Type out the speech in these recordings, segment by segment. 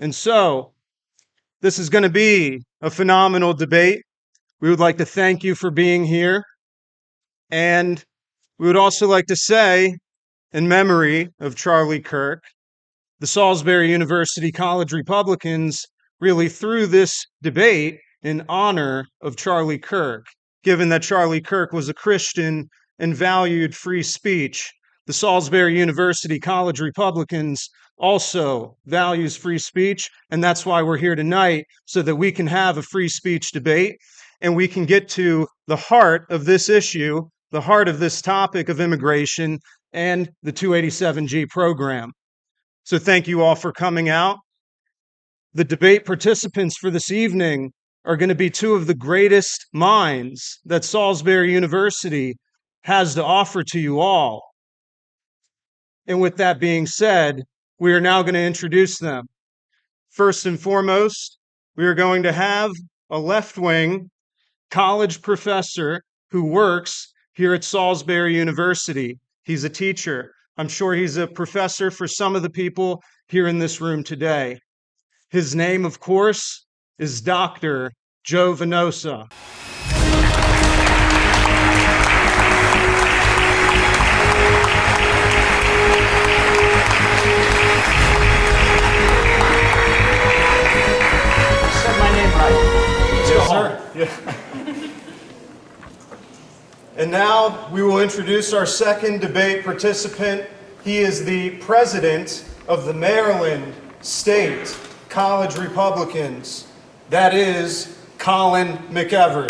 And so, this is going to be a phenomenal debate. We would like to thank you for being here. And we would also like to say, in memory of Charlie Kirk, the Salisbury University College Republicans really threw this debate in honor of Charlie Kirk. Given that Charlie Kirk was a Christian and valued free speech, the Salisbury University College Republicans also values free speech, and that's why we're here tonight, so that we can have a free speech debate and we can get to the heart of this issue, the heart of this topic of immigration and the 287G program. So thank you all for coming out. The debate participants for this evening are going to be two of the greatest minds that Salisbury University has to offer to you all. And with that being said, we are now going to introduce them. First and foremost, we are going to have a left-wing college professor who works here at Salisbury University. He's a teacher. I'm sure he's a professor for some of the people here in this room today. His name, of course, is Dr. Joe Venosa. Said my name right. Yes, sir. Yeah. And now we will introduce our second debate participant. He is the president of the Maryland State College Republicans. That is Colin McEvers.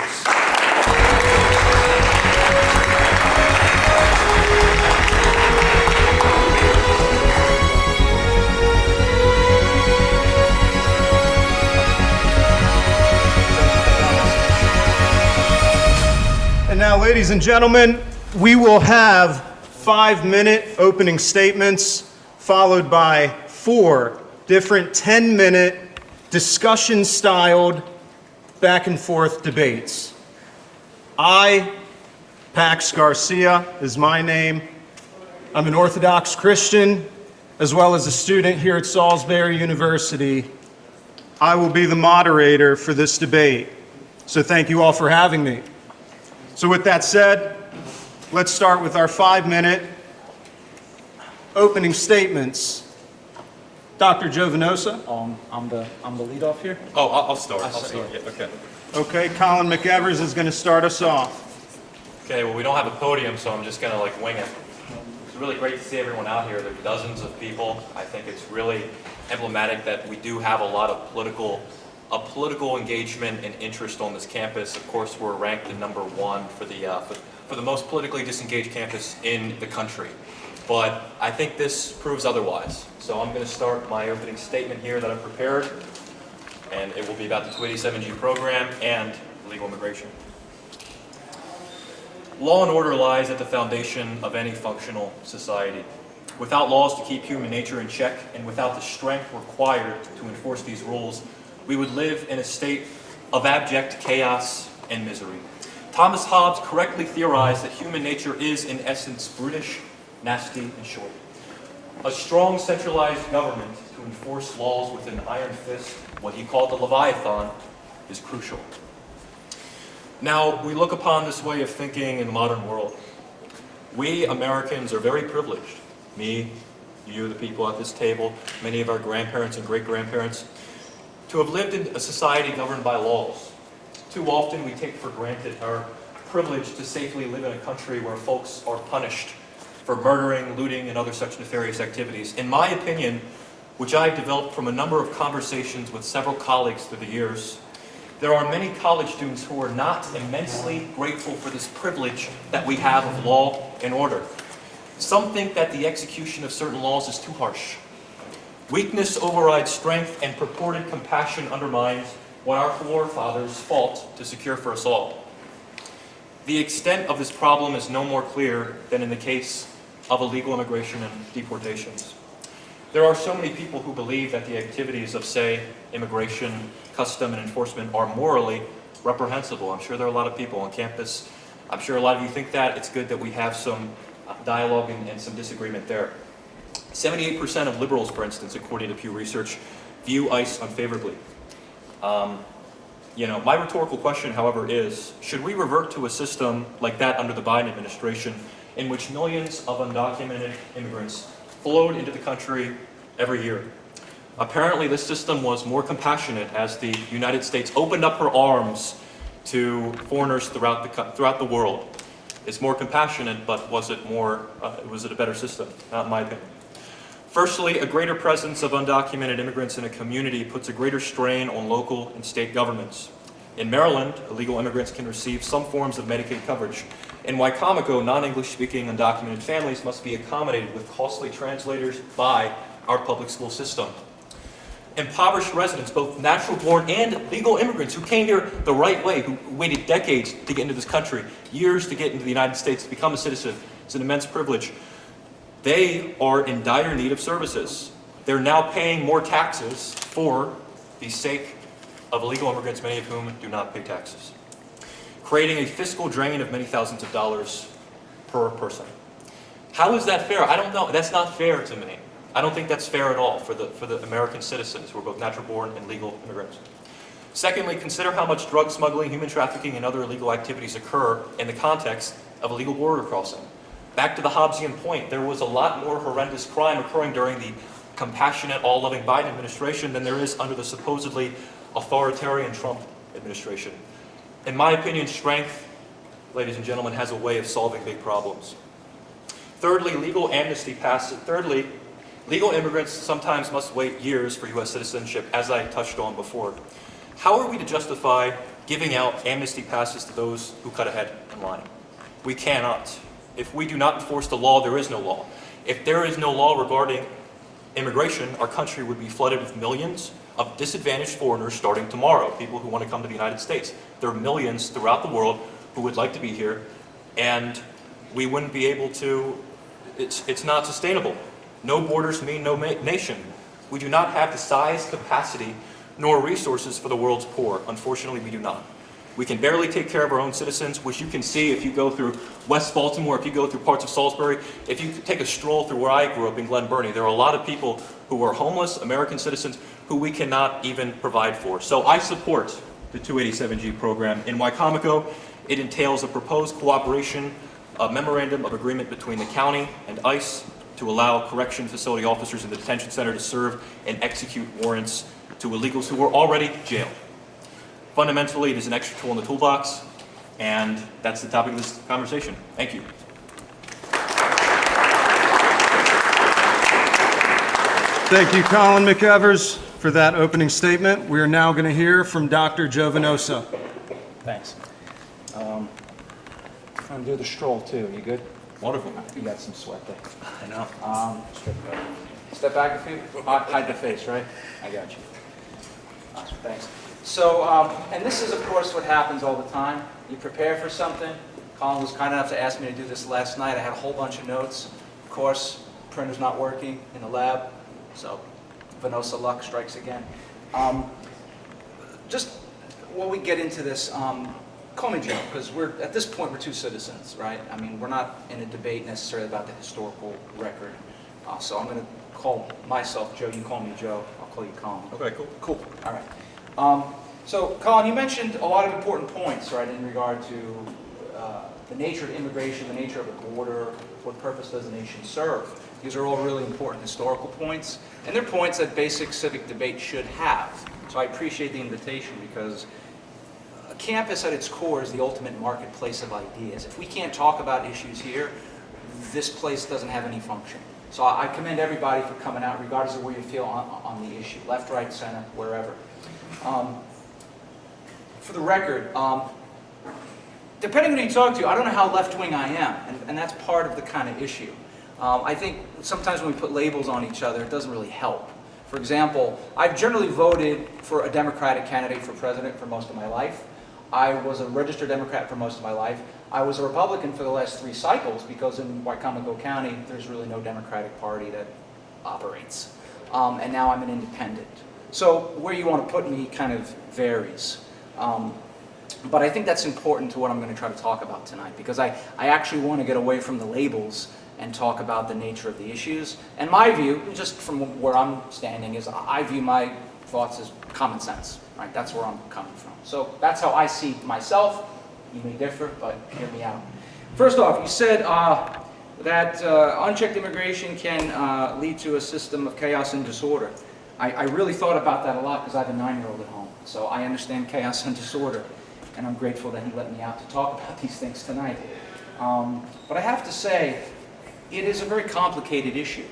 And now, ladies and gentlemen, we will have 5-minute opening statements followed by 4 different 10-minute discussion-styled back and forth debates. I, Pax Garcia is my name. I'm an Orthodox Christian as well as a student here at Salisbury University. I will be the moderator for this debate. So thank you all for having me. So with that said, let's start with our 5-minute opening statements. Dr. Joe Venosa. I'm the lead-off here. Oh, I'll start. I'll start. Yeah, okay. Okay, Colin McEvers is going to start us off. Okay, well, we don't have a podium, so I'm just going to wing it. It's really great to see everyone out here. There are dozens of people. I think it's really emblematic that we do have a lot of political engagement and interest on this campus. Of course, we're ranked the number 1 for the most politically disengaged campus in the country. But I think this proves otherwise. So I'm going to start my opening statement here that I've prepared, and it will be about the 287G program and legal immigration. Law and order lies at the foundation of any functional society. Without laws to keep human nature in check, and without the strength required to enforce these rules, we would live in a state of abject chaos and misery. Thomas Hobbes correctly theorized that human nature is, in essence, brutish, nasty, and short. A strong centralized government to enforce laws with an iron fist, what he called the Leviathan, is crucial. Now, we look upon this way of thinking in the modern world. We Americans are very privileged. Me, you, the people at this table, many of our grandparents and great-grandparents, to have lived in a society governed by laws. Too often we take for granted our privilege to safely live in a country where folks are punished for murdering, looting, and other such nefarious activities. In my opinion, which I've developed from a number of conversations with several colleagues through the years, there are many college students who are not immensely grateful for this privilege that we have of law and order. Some think that the execution of certain laws is too harsh. Weakness overrides strength, and purported compassion undermines what our forefathers fought to secure for us all. The extent of this problem is no more clear than in the case of illegal immigration and deportations. There are so many people who believe that the activities of, say, immigration, custom, and enforcement are morally reprehensible. I'm sure there are a lot of people on campus. I'm sure a lot of you think that. It's good that we have some dialogue and some disagreement there. 78% of liberals, for instance, according to Pew Research, view ICE unfavorably. My rhetorical question, however, is, should we revert to a system like that under the Biden administration in which millions of undocumented immigrants flowed into the country every year? Apparently, this system was more compassionate as the United States opened up her arms to foreigners throughout the world. It's more compassionate, but was it a better system? Not in my opinion. Firstly, a greater presence of undocumented immigrants in a community puts a greater strain on local and state governments. In Maryland, illegal immigrants can receive some forms of Medicaid coverage. In Wycomico, non-English speaking undocumented families must be accommodated with costly translators by our public school system. Impoverished residents, both natural-born and legal immigrants who came here the right way, who waited decades to get into this country, years to get into the United States, to become a citizen. It's an immense privilege. They are in dire need of services. They're now paying more taxes for the sake of illegal immigrants, many of whom do not pay taxes, creating a fiscal drain of many thousands of dollars per person. How is that fair? I don't know. That's not fair to me. I don't think that's fair at all for the American citizens who are both natural-born and legal immigrants. Secondly, consider how much drug smuggling, human trafficking, and other illegal activities occur in the context of illegal border crossing. Back to the Hobbesian point, there was a lot more horrendous crime occurring during the compassionate, all-loving Biden administration than there is under the supposedly authoritarian Trump administration. In my opinion, strength, ladies and gentlemen, has a way of solving big problems. Thirdly, legal immigrants sometimes must wait years for U.S. citizenship, as I touched on before. How are we to justify giving out amnesty passes to those who cut ahead in line? We cannot. If we do not enforce the law, there is no law. If there is no law regarding immigration, our country would be flooded with millions of disadvantaged foreigners starting tomorrow, people who want to come to the United States. There are millions throughout the world who would like to be here, and we wouldn't be able to, it's not sustainable. No borders mean no nation. We do not have the size, capacity, nor resources for the world's poor. Unfortunately, we do not. We can barely take care of our own citizens, which you can see if you go through West Baltimore, if you go through parts of Salisbury, if you take a stroll through where I grew up in Glen Burnie, there are a lot of people who are homeless, American citizens, who we cannot even provide for. So I support the 287G program. In Wycomico, it entails a proposed cooperation, a memorandum of agreement between the county and ICE to allow correction facility officers in the detention center to serve and execute warrants to illegals who are already jailed. Fundamentally, it is an extra tool in the toolbox, and that's the topic of this conversation. Thank you. Thank you, Colin McEvers, for that opening statement. We are now going to hear from Dr. Joe Venosa. Thanks. I'm going to do the stroll too. You good? Wonderful. You got some sweat there. I know. Step back a few. Hide the face, right? I got you. Awesome, thanks. So, and this is, of course, what happens all the time. You prepare for something. Colin was kind enough to ask me to do this last night. I had a whole bunch of notes. Of course, printer's not working in the lab, so Venosa luck strikes again. Just while we get into this, call me Joe, because at this point we're two citizens, right? I mean, we're not in a debate necessarily about the historical record. So I'm going to call myself Joe. You can call me Joe. I'll call you Colin. Okay, cool. Cool. All right. So, Colin, you mentioned a lot of important points, right, in regard to the nature of immigration, the nature of the border, what purpose does the nation serve. These are all really important historical points, and they're points that basic civic debate should have. So I appreciate the invitation, because a campus at its core is the ultimate marketplace of ideas. If we can't talk about issues here, this place doesn't have any function. So I commend everybody for coming out, regardless of where you feel on the issue, left, right, center, wherever. For the record, depending on who you talk to, I don't know how left-wing I am, and that's part of the kind of issue. I think sometimes when we put labels on each other, it doesn't really help. For example, I've generally voted for a Democratic candidate for president for most of my life. I was a registered Democrat for most of my life. I was a Republican for the last 3 cycles, because in Wycomico County, there's really no Democratic Party that operates. And now I'm an independent. So where you want to put me kind of varies. But I think that's important to what I'm going to try to talk about tonight, because I actually want to get away from the labels and talk about the nature of the issues. And my view, just from where I'm standing, is I view my thoughts is common sense, right? That's where I'm coming from. So that's how I see myself. You may differ, but hear me out. First off, you said that unchecked immigration can lead to a system of chaos and disorder. I really thought about that a lot because I have a 9-year-old at home. So I understand chaos and disorder, and I'm grateful that he let me out to talk about these things tonight. But I have to say, it is a very complicated issue.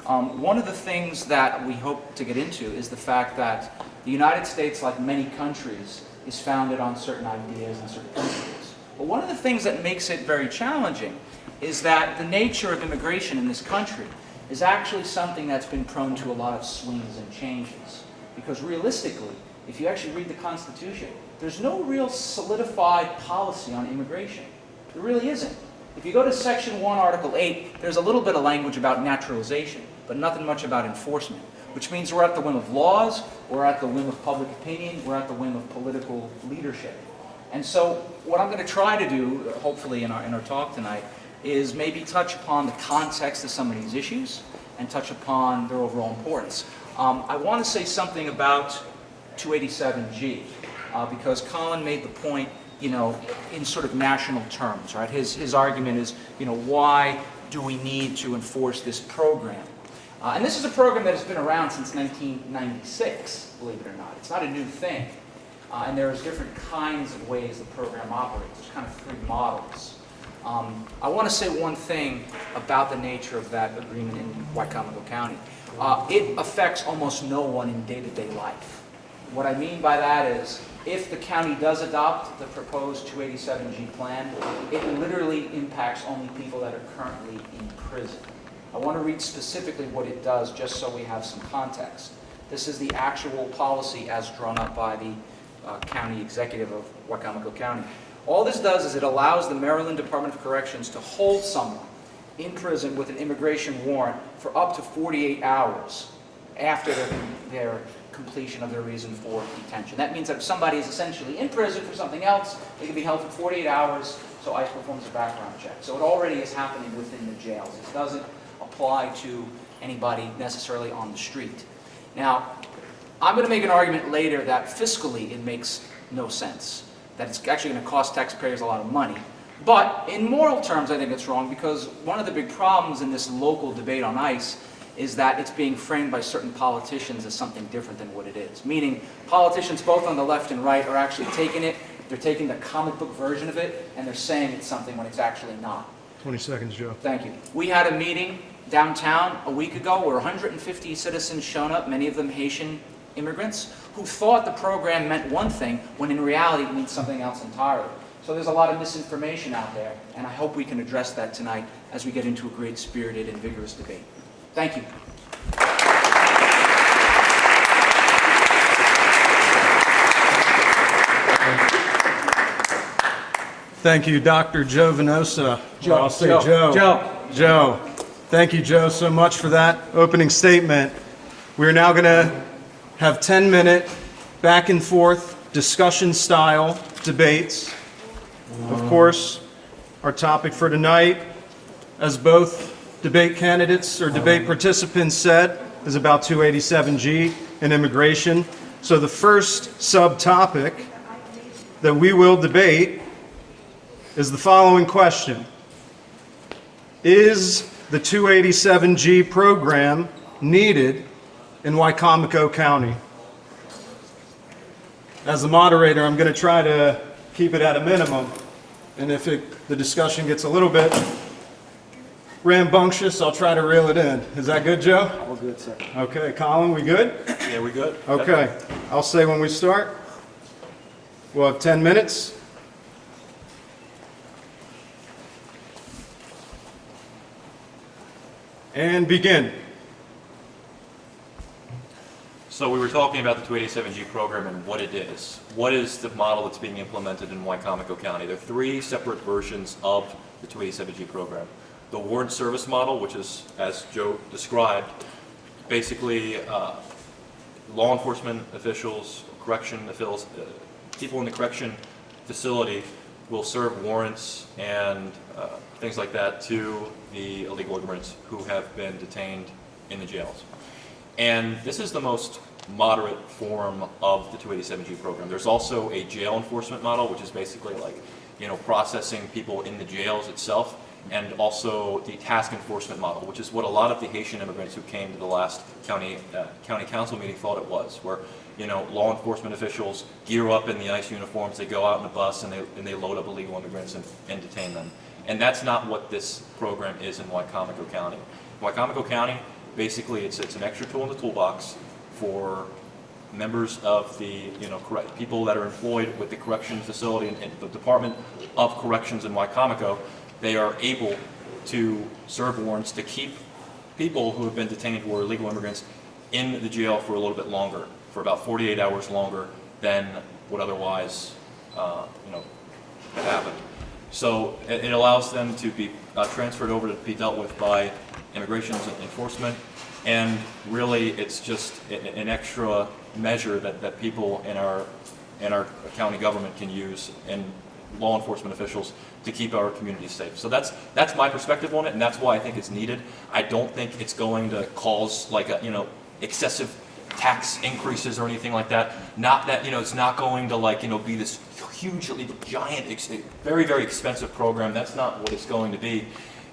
One of the things that we hope to get into is the fact that the United States, like many countries, is founded on certain ideas and certain principles. But one of the things that makes it very challenging is that the nature of immigration in this country is actually something that's been prone to a lot of swings and changes. Because realistically, if you actually read the Constitution, there's no real solidified policy on immigration. There really isn't. If you go to Section 1, Article 8, there's a little bit of language about naturalization, but nothing much about enforcement, which means we're at the whim of laws, we're at the whim of public opinion, we're at the whim of political leadership. And so what I'm going to try to do, hopefully in our talk tonight, is maybe touch upon the context of some of these issues and touch upon their overall importance. I want to say something about 287G, because Colin made the point, in sort of national terms, right? His argument is, why do we need to enforce this program? And this is a program that has been around since 1996, believe it or not. It's not a new thing. And there's different kinds of ways the program operates. There's kind of 3 models. I want to say one thing about the nature of that agreement in Wycomico County. It affects almost no one in day-to-day life. What I mean by that is, if the county does adopt the proposed 287G plan, it literally impacts only people that are currently in prison. I want to read specifically what it does, just so we have some context. This is the actual policy as drawn up by the county executive of Wycomico County. All this does is it allows the Maryland Department of Corrections to hold someone in prison with an immigration warrant for up to 48 hours after their completion of their reason for detention. That means that if somebody is essentially in prison for something else, they can be held for 48 hours, so ICE performs a background check. So it already is happening within the jails. It doesn't apply to anybody necessarily on the street. Now, I'm going to make an argument later that fiscally it makes no sense, that it's actually going to cost taxpayers a lot of money. But in moral terms, I think it's wrong, because one of the big problems in this local debate on ICE is that it's being framed by certain politicians as something different than what it is. Meaning, politicians both on the left and right are actually taking it, they're taking the comic book version of it, and they're saying it's something when it's actually not. 20 seconds, Joe. Thank you. We had a meeting downtown a week ago where 150 citizens showed up, many of them Haitian immigrants, who thought the program meant one thing, when in reality it means something else entirely. So there's a lot of misinformation out there, and I hope we can address that tonight as we get into a great spirited and vigorous debate. Thank you. Thank you, Dr. Joe Venosa. Joe. I'll say Joe. Joe. Thank you, Joe, so much for that opening statement. We're now going to have 10-minute back and forth discussion style debates. Of course, our topic for tonight, as both debate candidates or debate participants said, is about 287G and immigration. So the first subtopic that we will debate is the following question. Is the 287G program needed in Wycomico County? As the moderator, I'm going to try to keep it at a minimum, and if the discussion gets a little bit rambunctious, I'll try to reel it in. Is that good, Joe? All good, sir. Okay, Colin, we good? Yeah, we good? Okay, I'll say when we start. We'll have 10 minutes. And begin. So we were talking about the 287G program and what it is. What is the model that's being implemented in Wycomico County? There are 3 separate versions of the 287G program. The warrant service model, which is, as Joe described, basically law enforcement officials, correction officials, people in the correction facility will serve warrants and things like that to the illegal immigrants who have been detained in the jails. And this is the most moderate form of the 287G program. There's also a jail enforcement model, which is basically like, processing people in the jails itself, and also the task enforcement model, which is what a lot of the Haitian immigrants who came to the last county council meeting thought it was, where law enforcement officials gear up in the ICE uniforms, they go out in a bus and they load up illegal immigrants and detain them. And that's not what this program is in Wicomico County. Wicomico County, basically, it's an extra tool in the toolbox for members of the people that are employed with the correction facility and the Department of Corrections in Wicomico. They are able to serve warrants to keep people who have been detained who are illegal immigrants in the jail for a little bit longer, for about 48 hours longer than would otherwise have happened. So it allows them to be transferred over to be dealt with by immigration enforcement, and really it's just an extra measure that people in our county government can use, and law enforcement officials, to keep our communities safe. So that's my perspective on it, and that's why I think it's needed. I don't think it's going to cause like excessive tax increases or anything like that. Not that it's not going to be this hugely giant, very, very expensive program. That's not what it's going to be.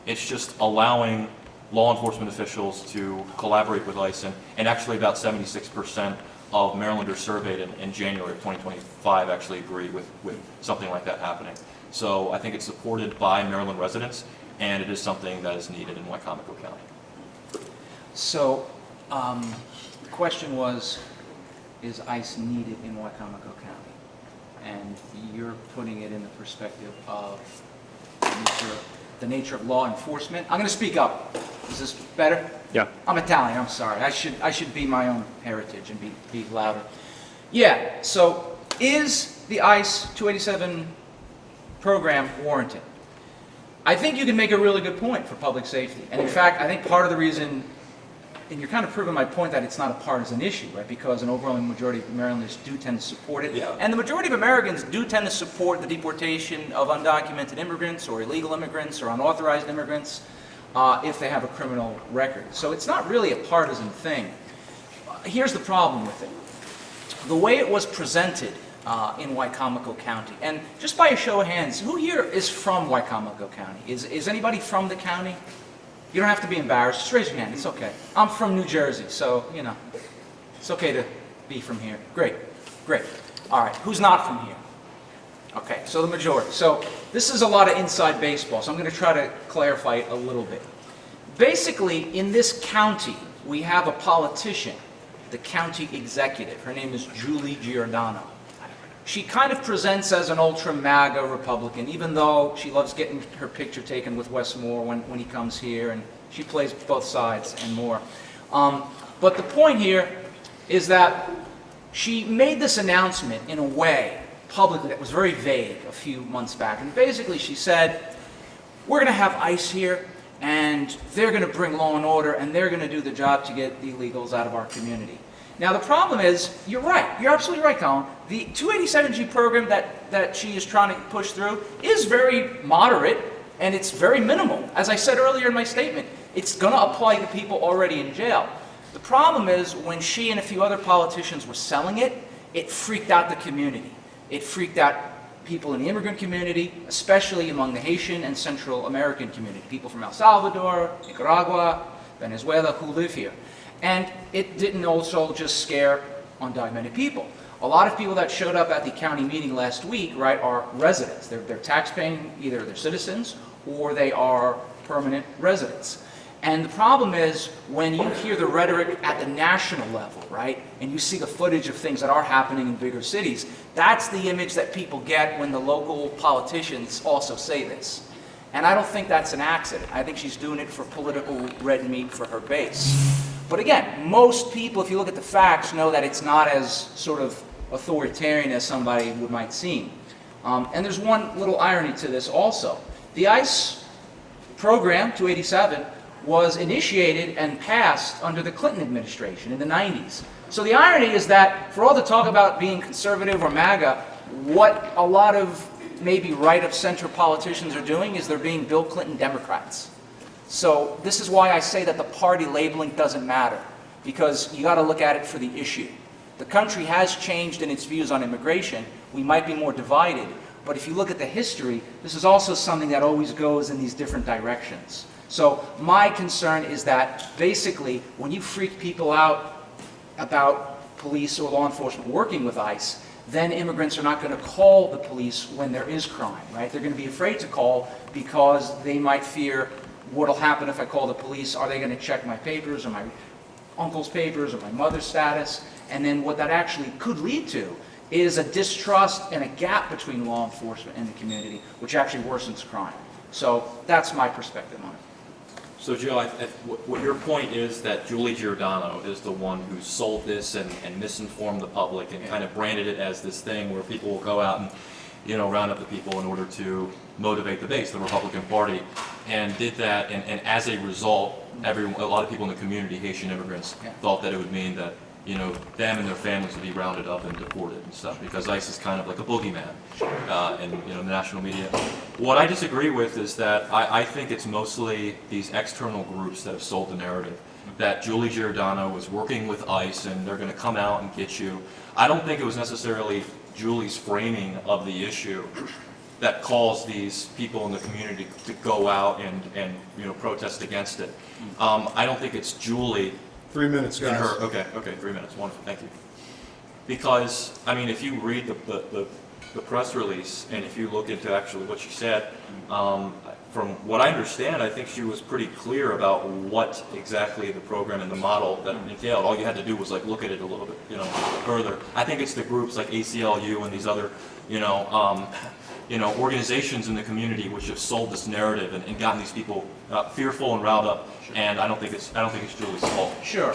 It's just allowing law enforcement officials to collaborate with ICE, and actually about 76% of Marylanders surveyed in January of 2025 actually agree with something like that happening. So I think it's supported by Maryland residents, and it is something that is needed in Wicomico County. So the question was, is ICE needed in Wicomico County? And you're putting it in the perspective of the nature of law enforcement. I'm going to speak up. Is this better? Yeah. I'm Italian, I'm sorry. I should be my own heritage and be louder. Yeah, so is the ICE 287 program warranted? I think you can make a really good point for public safety. And in fact, I think part of the reason, and you're kind of proving my point that it's not a partisan issue, right? Because an overwhelming majority of Marylanders do tend to support it. Yeah. And the majority of Americans do tend to support the deportation of undocumented immigrants or illegal immigrants or unauthorized immigrants if they have a criminal record. So it's not really a partisan thing. Here's the problem with it. The way it was presented in Wicomico County, and just by a show of hands, who here is from Wicomico County? Is anybody from the county? You don't have to be embarrassed. Just raise your hand. It's okay. I'm from New Jersey, so, it's okay to be from here. Great. Great. All right. Who's not from here? Okay, so the majority. So this is a lot of inside baseball, so I'm going to try to clarify it a little bit. Basically, in this county, we have a politician, the county executive. Her name is Julie Giordano. She kind of presents as an ultra-MAGA Republican, even though she loves getting her picture taken with Wes Moore when he comes here, and she plays both sides and more. But the point here is that she made this announcement in a way, publicly, that was very vague a few months back. And basically she said, we're going to have ICE here, and they're going to bring law and order, and they're going to do the job to get the illegals out of our community. Now the problem is, you're right, you're absolutely right, Colin. The 287G program that she is trying to push through is very moderate, and it's very minimal. As I said earlier in my statement, it's going to apply to people already in jail. The problem is, when she and a few other politicians were selling it, it freaked out the community. It freaked out people in the immigrant community, especially among the Haitian and Central American community, people from El Salvador, Nicaragua, Venezuela, who live here. And it didn't also just scare undocumented people. A lot of people that showed up at the county meeting last week, right, are residents. They're tax-paying, either they're citizens or they are permanent residents. And the problem is, when you hear the rhetoric at the national level, right, and you see the footage of things that are happening in bigger cities, that's the image that people get when the local politicians also say this. And I don't think that's an accident. I think she's doing it for political red meat for her base. But again, most people, if you look at the facts, know that it's not as sort of authoritarian as somebody might seem. And there's one little irony to this also. The ICE program, 287, was initiated and passed under the Clinton administration in the 90s. So the irony is that, for all the talk about being conservative or MAGA, what a lot of maybe right-of-center politicians are doing is they're being Bill Clinton Democrats. So this is why I say that the party labeling doesn't matter. because you got to look at it for the issue. The country has changed in its views on immigration. We might be more divided, but if you look at the history, this is also something that always goes in these different directions. So my concern is that basically when you freak people out about police or law enforcement working with ICE, then immigrants are not going to call the police when there is crime, right? They're going to be afraid to call because they might fear what'll happen if I call the police. Are they going to check my papers or my uncle's papers or my mother's status? And then what that actually could lead to is a distrust and a gap between law enforcement and the community, which actually worsens crime. So that's my perspective on it. So Joe, what your point is that Julie Giordano is the one who sold this and misinformed the public and kind of branded it as this thing where people will go out and, round up the people in order to motivate the base, the Republican Party, and did that, and as a result, a lot of people in the community, Haitian immigrants, thought that it would mean that them and their families would be rounded up and deported and stuff, because ICE is kind of like a boogeyman in the national media. What I disagree with is that I think it's mostly these external groups that have sold the narrative, that Julie Giordano was working with ICE and they're going to come out and get you. I don't think it was necessarily Julie's framing of the issue that caused these people in the community to go out and protest against it. I don't think it's Julie. 3 minutes, guys. Okay, 3 minutes. Wonderful, thank you. Because, if you read the press release, and if you look into actually what she said, from what I understand, I think she was pretty clear about what exactly the program and the model that entailed. All you had to do was look at it a little bit, further. I think it's the groups like ACLU and these other, organizations in the community which have sold this narrative and gotten these people fearful and riled up. And I don't think it's Julie's fault. Sure.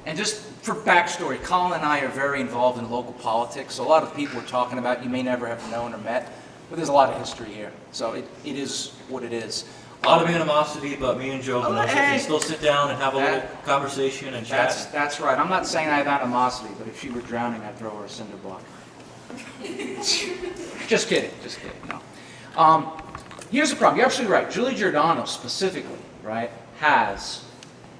And just for backstory, Colin and I are very involved in local politics. So a lot of the people we're talking about you may never have known or met, but there's a lot of history here. So it is what it is. A lot of animosity, but me and Joe Venosa can still sit down and have a little conversation and chat. That's right. I'm not saying I have animosity, but if she were drowning, I'd throw her a cinder block. Just kidding. No. Here's the problem. You're absolutely right. Julie Giordano specifically, right, has,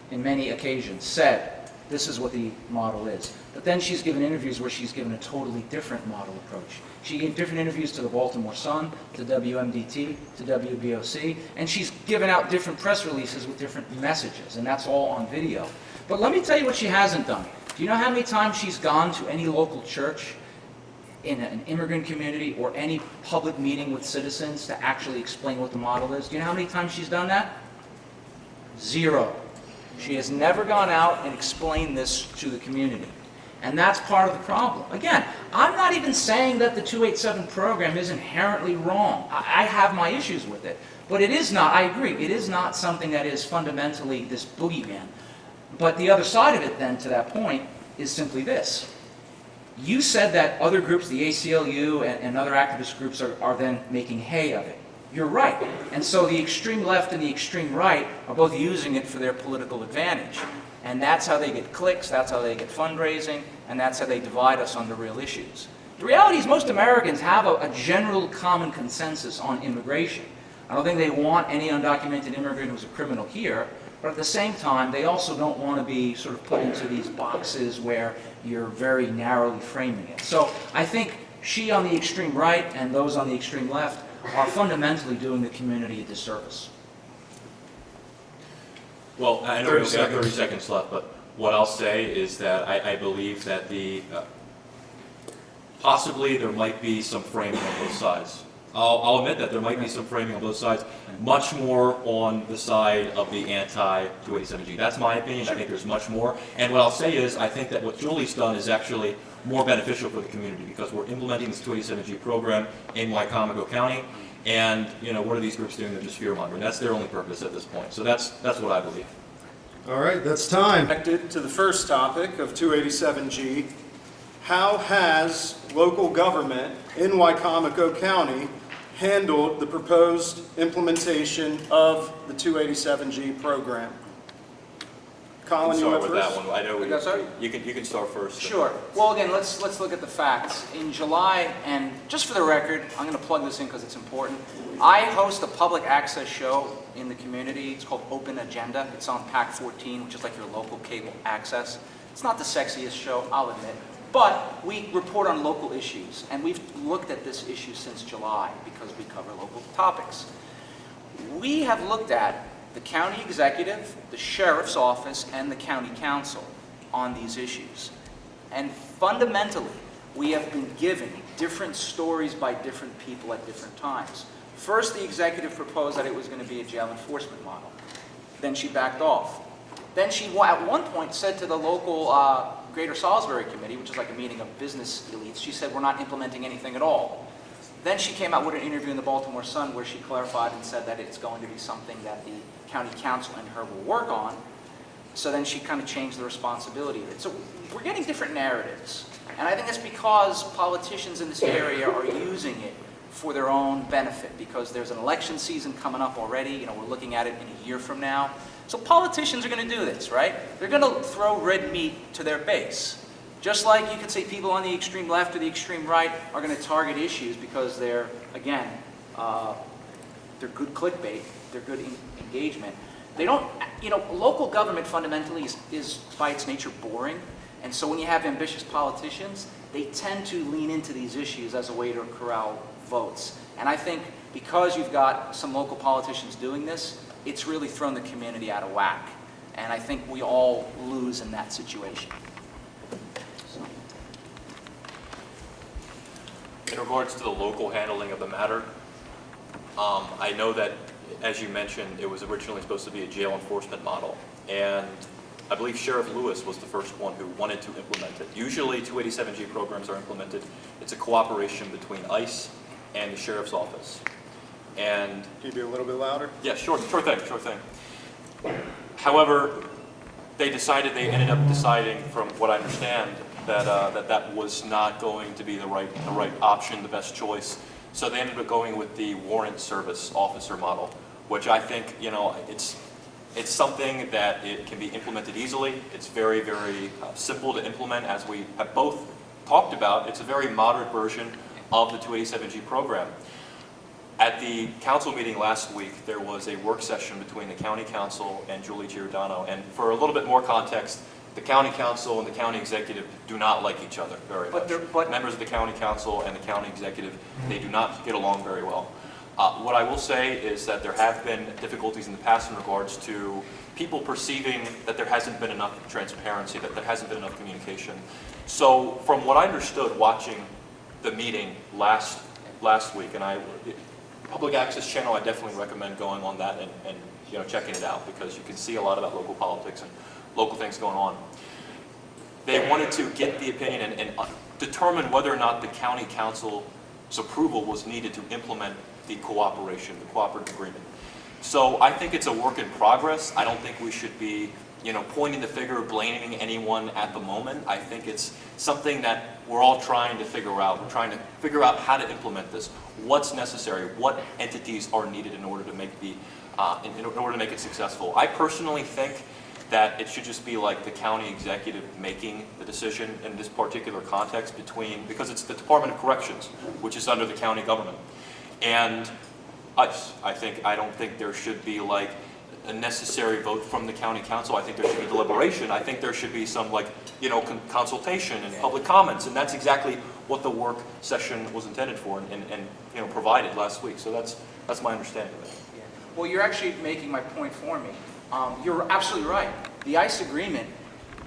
in many occasions, said this is what the model is. But then she's given interviews where she's given a totally different model approach. She gave different interviews to the Baltimore Sun, to WMDT, to WBOC, and she's given out different press releases with different messages, and that's all on video. But let me tell you what she hasn't done. Do you know how many times she's gone to any local church in an immigrant community or any public meeting with citizens to actually explain what the model is? Do you know how many times she's done that? 0. She has never gone out and explained this to the community. And that's part of the problem. Again, I'm not even saying that the 287 program is inherently wrong. I have my issues with it. But it is not, I agree, it is not something that is fundamentally this boogeyman. But the other side of it then, to that point, is simply this. You said that other groups, the ACLU and other activist groups, are then making hay of it. You're right. And so the extreme left and the extreme right are both using it for their political advantage. And that's how they get clicks, that's how they get fundraising, and that's how they divide us on the real issues. The reality is most Americans have a general common consensus on immigration. I don't think they want any undocumented immigrant who's a criminal here, but at the same time, they also don't want to be sort of put into these boxes where you're very narrowly framing it. So I think she on the extreme right and those on the extreme left are fundamentally doing the community a disservice. Well, I know we only have 30 seconds left, but what I'll say is that I believe that possibly there might be some framing on both sides. I'll admit that there might be some framing on both sides, much more on the side of the anti-287G. That's my opinion. I think there's much more. And what I'll say is I think that what Julie's done is actually more beneficial for the community because we're implementing this 287G program in Wycomico County. And, what are these groups doing? They're just fear-mongering. That's their only purpose at this point. So that's what I believe. All right, that's time. Connected to the first topic of 287G, how has local government in Wycomico County handled the proposed implementation of the 287G program? Colin, you start went with first? that one. I know Yeah, sorry? you can start first. Sure. Well, again, let's look at the facts. In July, and just for the record, I'm going to plug this in because it's important. I host a public access show in the community. It's called Open Agenda. It's on PAC 14, which is like your local cable access. It's not the sexiest show, I'll admit, but we report on local issues, and we've looked at this issue since July because we cover local topics. We have looked at the county executive, the sheriff's office, and the county council on these issues. And fundamentally, we have been given different stories by different people at different times. First, the executive proposed that it was going to be a jail enforcement model. Then she backed off. Then she, at one point, said to the local Greater Salisbury Committee, which is like a meeting of business elites, she said, we're not implementing anything at all. Then she came out with an interview in the Baltimore Sun where she clarified and said that it's going to be something that the county council and her will work on. So then she kind of changed the responsibility of it. So we're getting different narratives. And I think it's because politicians in this area are using it for their own benefit, because there's an election season coming up already. You know, we're looking at it in a year from now. So politicians are going to do this, right? They're going to throw red meat to their base. Just like you could say people on the extreme left or the extreme right are going to target issues because they're, again, they're good clickbait, they're good engagement. They don't, you know, local government fundamentally is by its nature boring. And so when you have ambitious politicians, they tend to lean into these issues as a way to corral votes. And I think because you've got some local politicians doing this, it's really thrown the community out of whack. And I think we all lose in that situation. In regards to the local handling of the matter, I know that, as you mentioned, it was originally supposed to be a jail enforcement model. And I believe Sheriff Lewis was the first one who wanted to implement it. Usually 287G programs are implemented. It's a cooperation between ICE and the Sheriff's Office. And Can you be a little bit louder? yeah, sure thing. However, they ended up deciding, from what I understand, that that was not going to be the right option, the best choice. So they ended up going with the warrant service officer model, which I think, you know, it's something that it can be implemented easily. It's very, very simple to implement, as we have both talked about. It's a very moderate version of the 287G program. At the council meeting last week, there was a work session between the county council and Julie Giordano. And for a little bit more context, the county council and the county executive do not like each other very much. Members of the county council and the county executive, they do not get along very well. What I will say is that there have been difficulties in the past in regards to people perceiving that there hasn't been enough transparency, that there hasn't been enough communication. So from what I understood watching the meeting last week, and public access channel, I definitely recommend going on that and you know, checking it out, because you can see a lot about local politics and local things going on. They wanted to get the opinion and determine whether or not the county council's approval was needed to implement the cooperation, the cooperative agreement. So I think it's a work in progress. I don't think we should be, you know, pointing the finger, blaming anyone at the moment. I think it's something that we're all trying to figure out. We're trying to figure out how to implement this, what's necessary, what entities are needed in order to make in order to make it successful. I personally think that it should just be like the county executive making the decision in this particular context because it's the Department of Corrections, which is under the county government. And ICE, I don't think there should be like a necessary vote from the county council. I think there should be deliberation. I think there should be some, like, you know, consultation and public comments, and that's exactly what the work session was intended for and you know, provided last week. So that's my understanding of it. Yeah. Well, you're actually making my point for me. You're absolutely right. The ICE agreement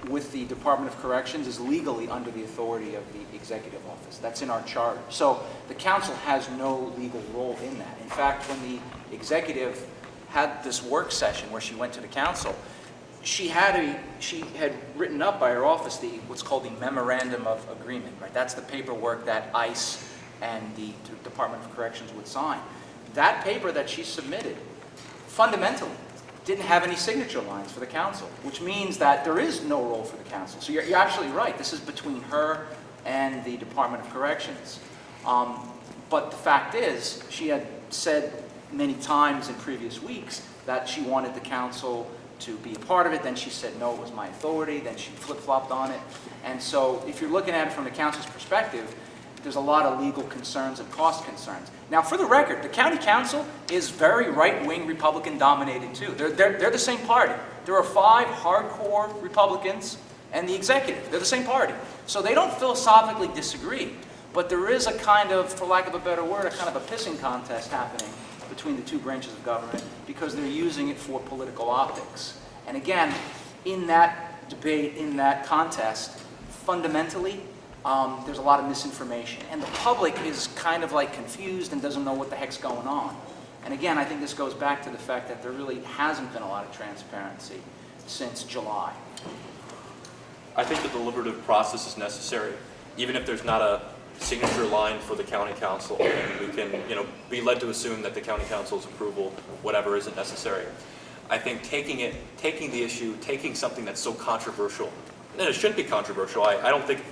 with the Department of Corrections is legally under the authority of the executive office. That's in our charter. So the council has no legal role in that. In fact, when the executive had this work session where she went to the council, she had written up by her office what's called the Memorandum of Agreement, right? That's the paperwork that ICE and the Department of Corrections would sign. That paper that she submitted fundamentally didn't have any signature lines for the council, which means that there is no role for the council. So you're absolutely right. This is between her and the Department of Corrections. But the fact is, she had said many times in previous weeks that she wanted the council to be a part of it. Then she said, no, it was my authority. Then she flip-flopped on it. And so if you're looking at it from the council's perspective, there's a lot of legal concerns and cost concerns. Now, for the record, the county council is very right-wing Republican dominated too. They're the same party. There are 5 hardcore Republicans and the executive. They're the same party. So they don't philosophically disagree. But there is a kind of, for lack of a better word, a kind of a pissing contest happening between the two branches of government because they're using it for political optics. And again, in that debate, in that contest, fundamentally, there's a lot of misinformation. And the public is kind of like confused and doesn't know what the heck's going on. And again, I think this goes back to the fact that there really hasn't been a lot of transparency since July. I think the deliberative process is necessary, even if there's not a signature line for the county council, and we can, be led to assume that the county council's approval, whatever, isn't necessary. I think taking the issue, taking something that's so controversial, and it shouldn't be controversial. I don't think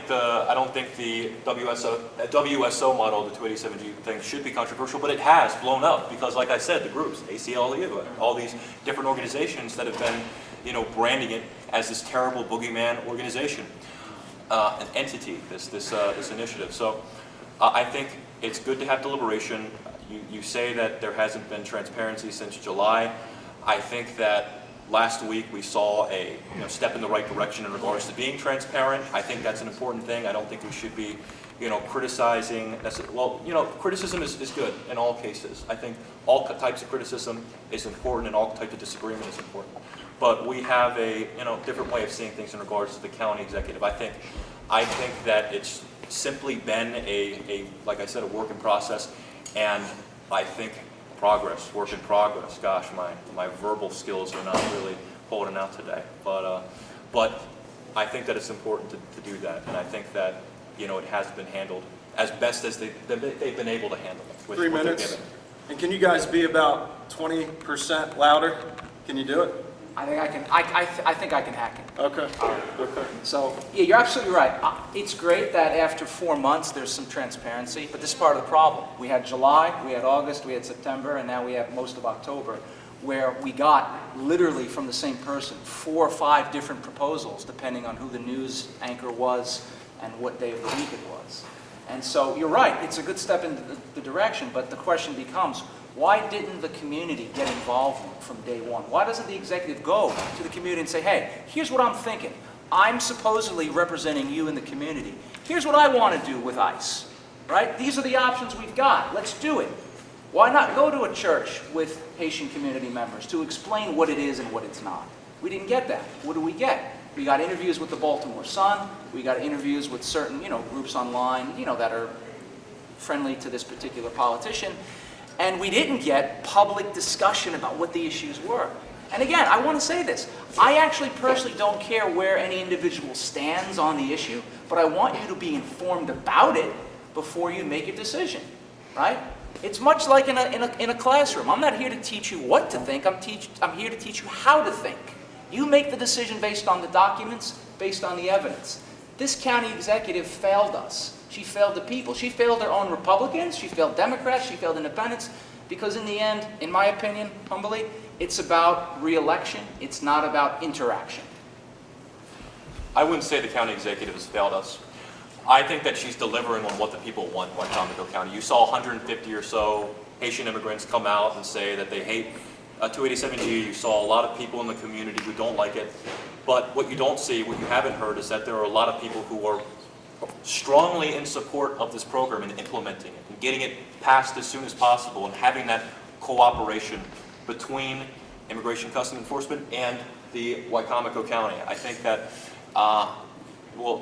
the WSO model, the 287G thing, should be controversial, but it has blown up because, like I said, the groups, ACLU, all these different organizations that have been, branding it as this terrible boogeyman organization, an entity, this initiative. So I think it's good to have deliberation. You say that there hasn't been transparency since July. I think that last week we saw a step in the right direction in regards to being transparent. I think that's an important thing. I don't think we should be criticizing. Well, criticism is good in all cases. I think all types of criticism is important and all types of disagreement is important. But we have a different way of seeing things in regards to the county executive. I think that it's simply been like I said, a work in process, and I think work in progress. Gosh, my verbal skills are not really holding out today. But I think that it's important to do that, and I think that it has been handled as best as they've been able to handle it. With 3 what they're minutes. given. And can you guys be about 20% louder? Can you do it? I think I can. I think I can hack it. Okay. Okay. So yeah, you're absolutely right. It's great that after 4 months there's some transparency, but this is part of the problem. We had July, we had August, we had September, and now we have most of October, where we got literally from the same person 4 or 5 different proposals, depending on who the news anchor was and what day of the week it was. And so you're right. It's a good step in the direction, but the question becomes, why didn't the community get involved from day one? Why doesn't the executive go to the community and say, hey, here's what I'm thinking. I'm supposedly representing you in the community. Here's what I want to do with ICE, right? These are the options we've got. Let's do it. Why not go to a church with Haitian community members to explain what it is and what it's not? We didn't get that. What do we get? We got interviews with the Baltimore Sun. We got interviews with certain, groups online, that are friendly to this particular politician. And we didn't get public discussion about what the issues were. And again, I want to say this. I actually personally don't care where any individual stands on the issue, but I want you to be informed about it before you make a decision, right? It's much like in a classroom. I'm not here to teach you what to think. I'm here to teach you how to think. You make the decision based on the documents, based on the evidence. This county executive failed us. She failed the people. She failed her own Republicans. She failed Democrats. She failed independents. Because in the end, in my opinion, humbly, it's about re-election. It's not about interaction. I wouldn't say the county executive has failed us. I think that she's delivering on what the people want in Wycomico County. You saw 150 or so Haitian immigrants come out and say that they hate 287G. You saw a lot of people in the community who don't like it. But what you don't see, what you haven't heard, is that there are a lot of people who are strongly in support of this program and implementing it and getting it passed as soon as possible and having that cooperation between Immigration Customs Enforcement and the Wycomico County. I think that,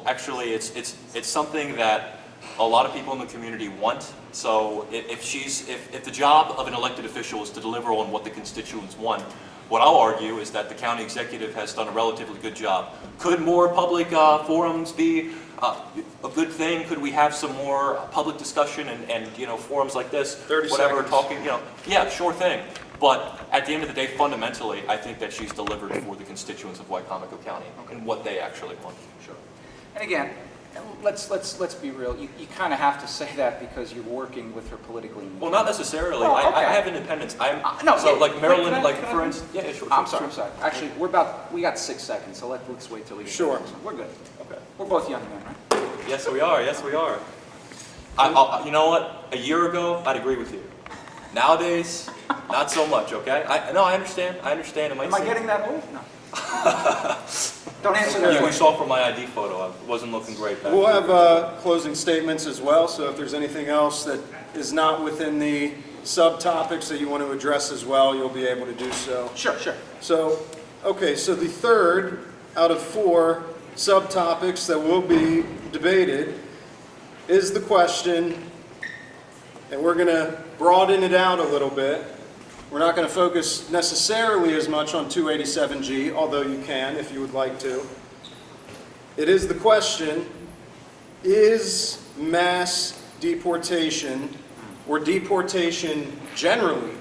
actually it's something that a lot of people in the community want. So if the job of an elected official is to deliver on what the constituents want, what I'll argue is that the county executive has done a relatively good job. Could more public forums be a good thing? Could we have some more public discussion and forums like this? 30 whatever, seconds. talking, yeah, sure thing. But at the end of the day, fundamentally, I think that she's delivered for the constituents of Wycomico County and what they actually want. Sure. And again, Let's be real. You kind of have to say that because you're working with her politically. Well, not necessarily. Well, okay. I have independence. No, so yeah, like Maryland, can I- like can I for finish? instance. Yeah, sure. I'm sorry. Actually, we got 6 seconds, so let's wait till we get Sure. back. We're good. Okay. We're both young men, right? Yes, we are. Yes, we are. You know what? A year ago, I'd agree with you. Nowadays, not so much. Okay. I understand. I understand. It might Am I seem- getting that old? No. Don't answer You that. saw from my ID photo, I wasn't looking great back We'll then. have closing statements as well, so if there's anything else that is not within the subtopics that you want to address as well, you'll be able to do so. Sure. So, okay, so the third out of 4 subtopics that will be debated is the question, and we're going to broaden it out a little bit. We're not going to focus necessarily as much on 287G, although you can if you would like to. It is the question, is mass deportation, or deportation generally,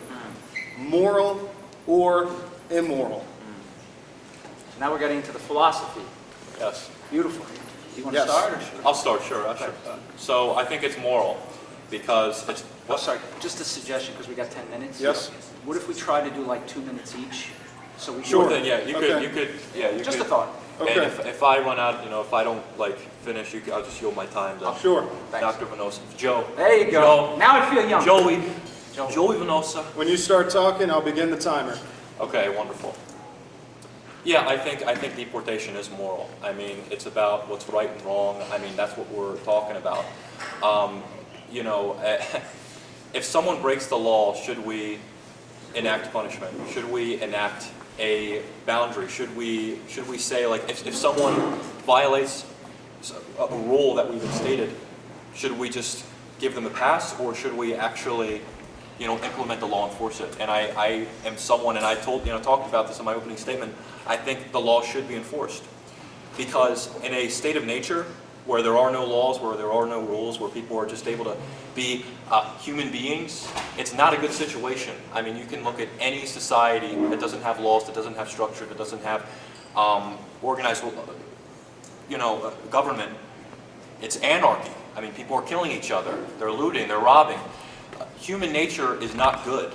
moral or immoral? Now we're getting into the philosophy. Yes. Beautiful. You want to Yes. start or should I? I'll start. Sure. So I think it's moral because it's. Oh, sorry, just a suggestion because we got 10 minutes. Yes. What if we try to do like 2 minutes each? So we Sure. Then, yeah, you Okay. could. Yeah, you Just could. a thought. Okay. And if I run out, if I don't finish, I'll just yield my time to Sure. Thanks. Dr. Venosa. Joe. There you go. Now I feel young. Joey. Joe. Joey Venosa. When you start talking, I'll begin the timer. Okay, wonderful. Yeah, I think deportation is moral. I mean, it's about what's right and wrong. I mean, that's what we're talking about. If someone breaks the law, should we enact punishment? Should we enact a boundary? Should we say, like, if someone violates a rule that we've stated, should we just give them a pass, or should we actually implement the law, enforce it? And I am someone, and I talked about this in my opening statement, I think the law should be enforced. Because in a state of nature, where there are no laws, where there are no rules, where people are just able to be human beings, it's not a good situation. I mean, you can look at any society that doesn't have laws, that doesn't have structure, that doesn't have organized, government. It's anarchy. I mean, people are killing each other. They're looting. They're robbing. Human nature is not good.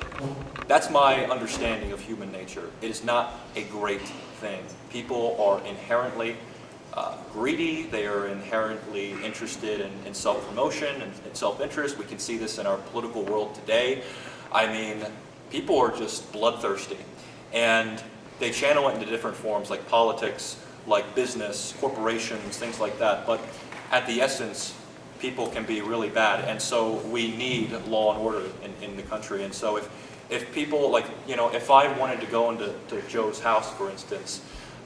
That's my understanding of human nature. It is not a great thing. People are inherently greedy. They are inherently interested in self-promotion and self-interest. We can see this in our political world today. I mean, people are just bloodthirsty. And they channel it into different forms, like politics, like business, corporations, things like that. But at the essence, people can be really bad, and so we need law and order in the country. And so if people, if I wanted to go into Joe's house, for instance,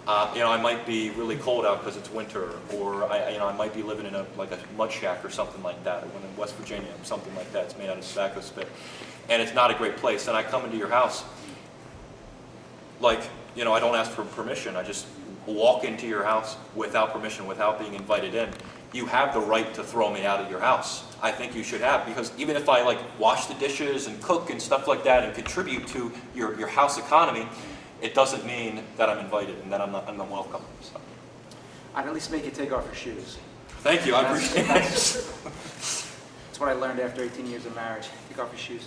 I might be really cold out because it's winter, or I might be living in a mud shack or something like that. I went in West Virginia, something like that. It's made out of tobacco spit, and it's not a great place. And I come into your house, I don't ask for permission. I just walk into your house without permission, without being invited in. You have the right to throw me out of your house. I think you should have, because even if I wash the dishes and cook and stuff like that and contribute to your house economy, it doesn't mean that I'm invited and that I'm not welcome. So. I'd at least make you take off your shoes. Thank you, I appreciate it. That's what I learned after 18 years of marriage. Take off your shoes.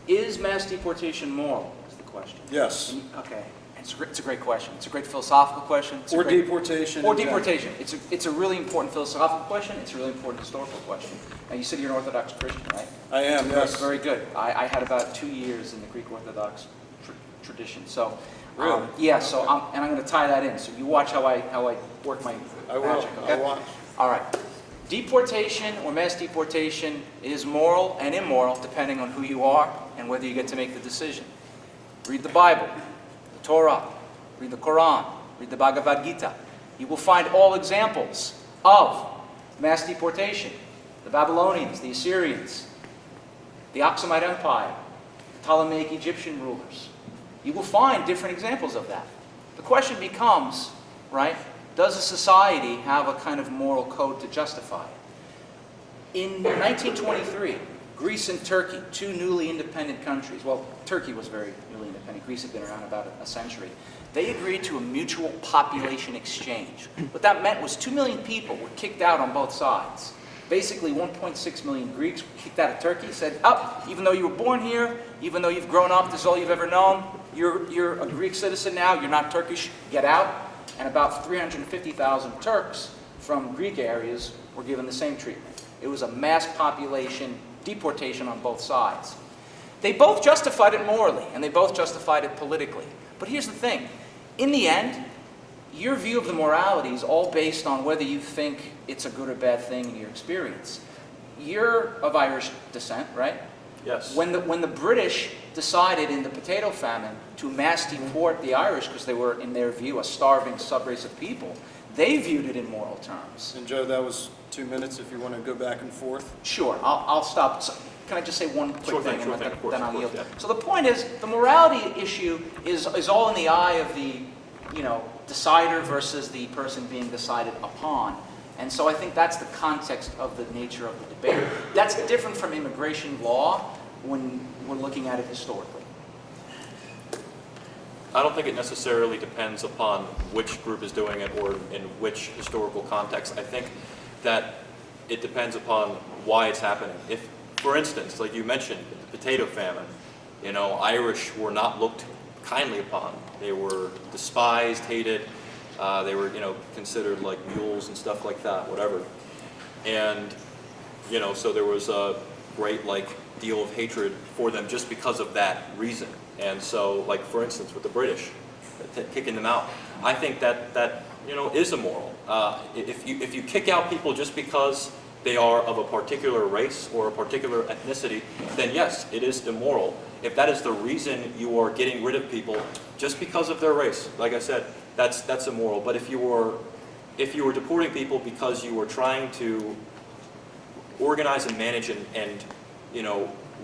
Is mass deportation moral? Is the question. Yes. Okay. It's a great question. It's a great philosophical question. Or deportation. Or in general. deportation. It's a really important philosophical question. It's a really important historical question. Now, you said you're an Orthodox Christian, right? I am, yes. Very good. I had about 2 years in the Greek Orthodox tradition. So, Really? yeah. So, I'm going to tie that in. So you watch how I work my I will. magic. Okay? I'll watch. All right. Deportation or mass deportation is moral and immoral depending on who you are and whether you get to make the decision. Read the Bible, the Torah, read the Quran, read the Bhagavad Gita. You will find all examples of mass deportation. The Babylonians, the Assyrians, the Aksumite Empire, the Ptolemaic Egyptian rulers. You will find different examples of that. The question becomes, right, does a society have a kind of moral code to justify it? In 1923, Greece and Turkey, two newly independent countries, well, Turkey was very newly independent, Greece had been around about a century. They agreed to a mutual population exchange. What that meant was 2 million people were kicked out on both sides. Basically, 1.6 million Greeks were kicked out of Turkey, said, even though you were born here, even though you've grown up, this is all you've ever known, you're a Greek citizen now, you're not Turkish, get out. And about 350,000 Turks from Greek areas were given the same treatment. It was a mass population deportation on both sides. They both justified it morally, and they both justified it politically. But here's the thing. In the end, your view of the morality is all based on whether you think it's a good or bad thing in your experience. You're of Irish descent, right? Yes. When the British decided in the potato famine to mass deport the Irish because they were, in their view, a starving subrace of people, they viewed it in moral terms. And Joe, that was 2 minutes if you want to go back and forth. Sure, I'll stop. So, can I just say one quick Sure thing, thing, and of course, then I'll yield? yeah. So the point is, the morality issue is all in the eye of the, decider versus the person being decided upon. And so I think that's the context of the nature of the debate. That's different from immigration law when we're looking at it historically. I don't think it necessarily depends upon which group is doing it or in which historical context. I think that it depends upon why it's happening. If, for instance, like you mentioned, the potato famine, Irish were not looked kindly upon. They were despised, hated. They were, considered like mules and stuff like that, whatever. And, so there was a great, deal of hatred for them just because of that reason. And so, for instance, with the British, kicking them out, I think that is immoral. If you kick out people just because they are of a particular race or a particular ethnicity, then yes, it is immoral. If that is the reason you are getting rid of people just because of their race, like I said, that's immoral. But if you were deporting people because you were trying to organize and manage and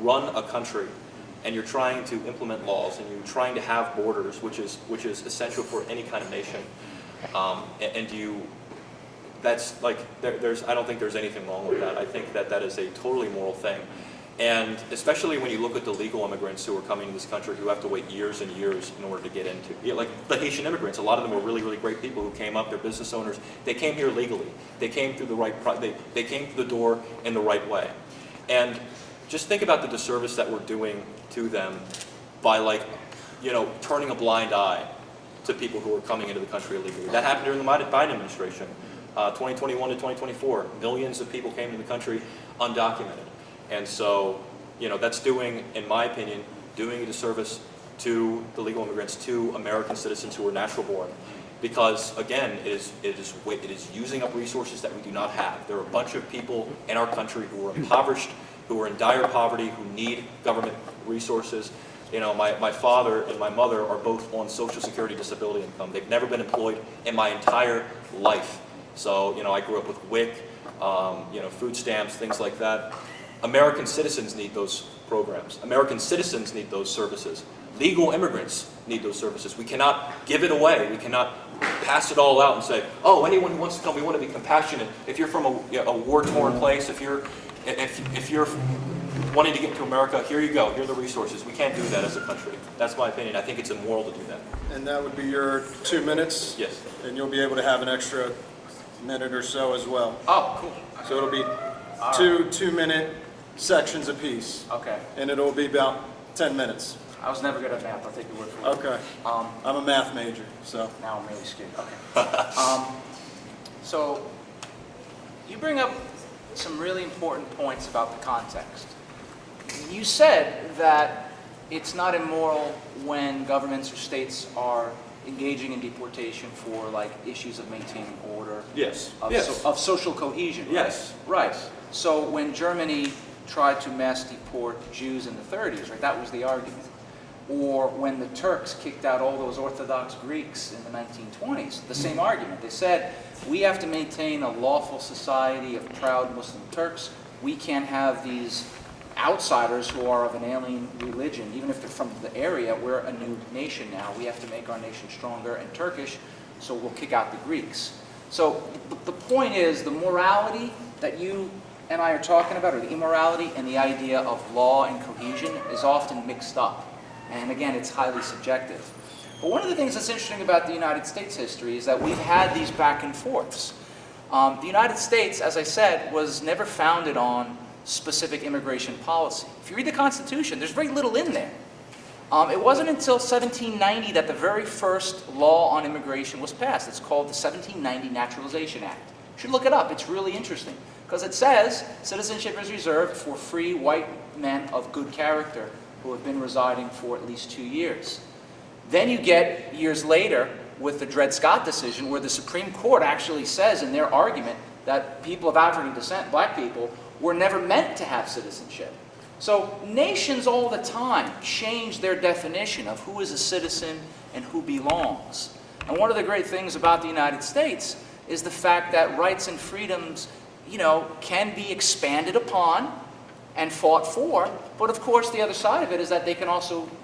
run a country, and you're trying to implement laws, and you're trying to have borders, which is essential for any kind of nation, that's I don't think there's anything wrong with that. I think that is a totally moral thing. And especially when you look at the legal immigrants who are coming to this country who have to wait years and years in order to get into, like the Haitian immigrants, a lot of them were really, really great people who came up, they're business owners, they came here legally. They came through the right, they came through the door in the right way. And just think about the disservice that we're doing to them by turning a blind eye to people who are coming into the country illegally. That happened during the Biden administration. 2021 to 2024, millions of people came to the country undocumented. And so, that's doing, in my opinion, doing a disservice to the legal immigrants, to American citizens who are natural born. Because, again, it is using up resources that we do not have. There are a bunch of people in our country who are impoverished, who are in dire poverty, who need government resources. My father and my mother are both on Social Security disability income. They've never been employed in my entire life. So, I grew up with WIC, food stamps, things like that. American citizens need those programs. American citizens need those services. Legal immigrants need those services. We cannot give it away. We cannot pass it all out and say, oh, anyone who wants to come, we want to be compassionate. If you're from a war-torn place, if you're wanting to get into America, here you go. Here are the resources. We can't do that as a country. That's my opinion. I think it's immoral to do that. And that would be your 2 minutes? Yes. And you'll be able to have an extra minute or so as well. Oh, cool. So it'll be two-minute sections apiece. Okay. And it'll be about 10 minutes. I was never good at math. I'll take your word for it. Okay. I'm a math major, so. Now I'm really scared. Okay. So you bring up some really important points about the context. You said that it's not immoral when governments or states are engaging in deportation for issues of maintaining order, Yes. of social cohesion. Right? Yes. Right. So when Germany tried to mass deport Jews in the 30s, right, that was the argument. Or when the Turks kicked out all those Orthodox Greeks in the 1920s, the same argument. They said, we have to maintain a lawful society of proud Muslim Turks. We can't have these outsiders who are of an alien religion, even if they're from the area. We're a new nation now. We have to make our nation stronger and Turkish, so we'll kick out the Greeks. So the point is, the morality that you and I are talking about, or the immorality and the idea of law and cohesion, is often mixed up. And again, it's highly subjective. But one of the things that's interesting about the United States history is that we've had these back and forths. The United States, as I said, was never founded on specific immigration policy. If you read the Constitution, there's very little in there. It wasn't until 1790 that the very first law on immigration was passed. It's called the 1790 Naturalization Act. You should look it up. It's really interesting because it says citizenship is reserved for free white men of good character who have been residing for at least 2 years. Then you get years later with the Dred Scott decision where the Supreme Court actually says in their argument that people of African descent, black people, were never meant to have citizenship. So nations all the time change their definition of who is a citizen and who belongs. And one of the great things about the United States is the fact that rights and freedoms, can be expanded upon and fought for, but of course the other side of it is that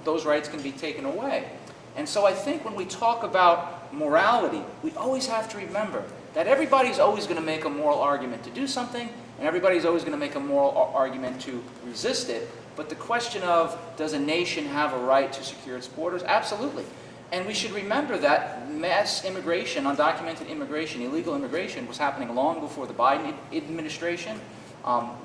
those rights can be taken away. And so I think when we talk about morality, we always have to remember that everybody's always going to make a moral argument to do something, and everybody's always going to make a moral argument to resist it. But the question of, does a nation have a right to secure its borders? Absolutely. And we should remember that mass immigration, undocumented immigration, illegal immigration was happening long before the Biden administration.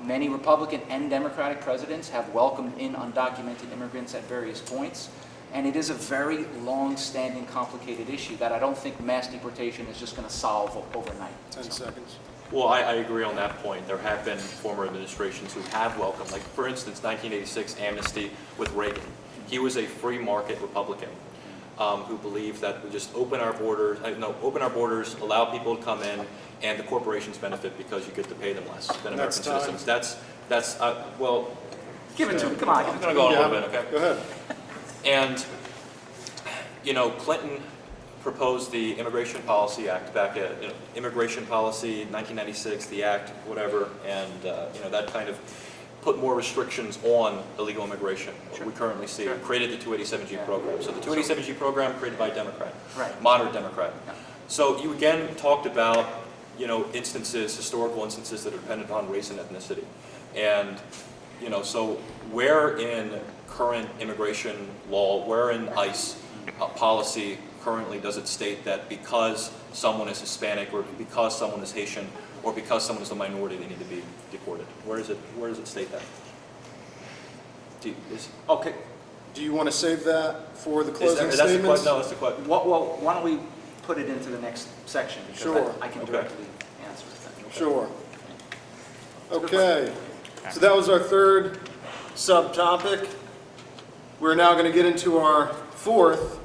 Many Republican and Democratic presidents have welcomed in undocumented immigrants at various points. And it is a very long-standing, complicated issue that I don't think mass deportation is just going to solve overnight. 10 seconds. Well, I agree on that point. There have been former administrations who have welcomed, like for instance, 1986 amnesty with Reagan. He was a free market Republican who believed that we just open our borders, allow people to come in, and the corporations benefit because you get to pay them less than American citizens. That's well. Give it to him. Come on. I'm going to go on a little bit. Okay. Go ahead. And Clinton proposed the Immigration Policy Act back at Immigration Policy 1996, the Act, whatever, and that kind of put more restrictions on illegal immigration. Sure. We currently see created the 287G program. So the 287G program created by a Democrat, moderate Democrat. Yeah. So you again talked about historical instances that are dependent on race and ethnicity, and so where in current immigration law, where in ICE policy currently does it state that because someone is Hispanic or because someone is Haitian or because someone is a minority they need to be deported? Where does it state that? Okay. Do you want to save that for the closing statements? No, that's the question. Well, why don't we put it into the next section? Because sure. I can directly answer that. Okay. Sure. Okay. So that was our third subtopic. We're now going to get into our fourth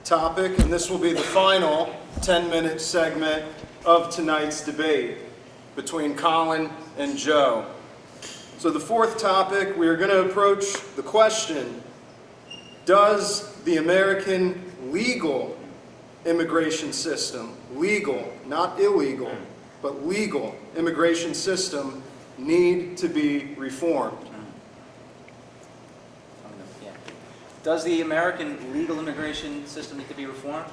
topic, and this will be the final 10-minute segment of tonight's debate between Colin and Joe. So the fourth topic, we are going to approach the question, does the American legal immigration system, legal, not illegal, but legal immigration system need to be reformed? Does the American legal immigration system need to be reformed?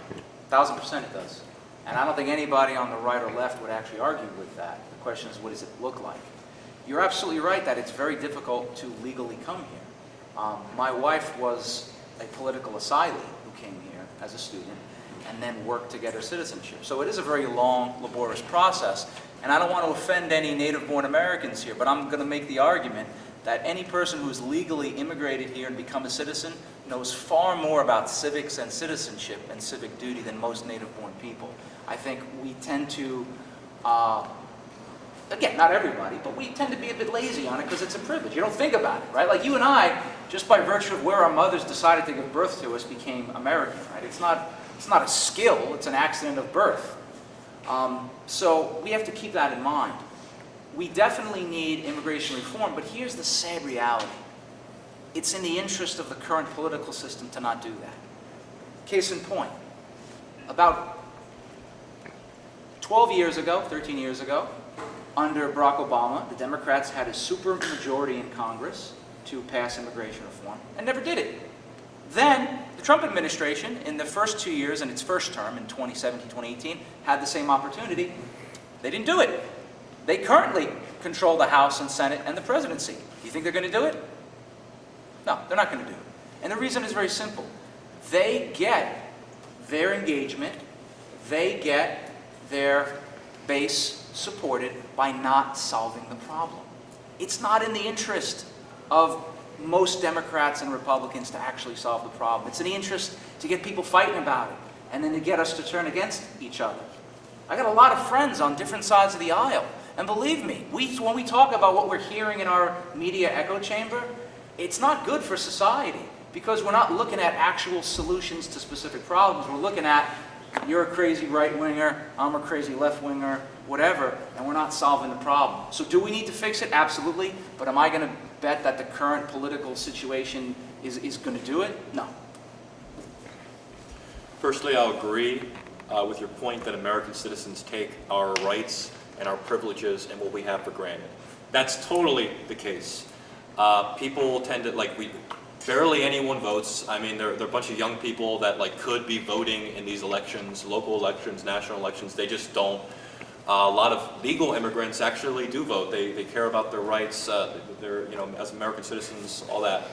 1,000% it does. And I don't think anybody on the right or left would actually argue with that. The question is, what does it look like? You're absolutely right that it's very difficult to legally come here. My wife was a political asylee who came here as a student and then worked to get her citizenship. So it is a very long, laborious process. And I don't want to offend any native-born Americans here, but I'm going to make the argument that any person who's legally immigrated here and become a citizen knows far more about civics and citizenship and civic duty than most native-born people. I think we tend to, again, not everybody, but we tend to be a bit lazy on it because it's a privilege. You don't think about it, right? Like you and I, just by virtue of where our mothers decided to give birth to us, became American, right? It's not a skill, it's an accident of birth. So we have to keep that in mind. We definitely need immigration reform, but here's the sad reality. It's in the interest of the current political system to not do that. Case in point, about 12 years ago, 13 years ago, under Barack Obama, the Democrats had a supermajority in Congress to pass immigration reform and never did it. Then the Trump administration, in the first 2 years in its first term, in 2017, 2018, had the same opportunity. They didn't do it. They currently control the House and Senate and the presidency. Do you think they're going to do it? No, they're not going to do it. And the reason is very simple. They get their engagement, they get their base supported by not solving the problem. It's not in the interest of most Democrats and Republicans to actually solve the problem. It's in the interest to get people fighting about it and then to get us to turn against each other. I got a lot of friends on different sides of the aisle, and believe me, when we talk about what we're hearing in our media echo chamber, it's not good for society because we're not looking at actual solutions to specific problems. We're looking at, you're a crazy right-winger, I'm a crazy left-winger, whatever, and we're not solving the problem. So do we need to fix it? Absolutely. But am I going to bet that the current political situation is going to do it? No. Firstly, I'll agree with your point that American citizens take our rights and our privileges and what we have for granted. That's totally the case. People tend to, barely anyone votes. I mean, there are a bunch of young people that could be voting in these elections, local elections, national elections. They just don't. A lot of legal immigrants actually do vote. They care about their rights. They're, as American citizens, all that.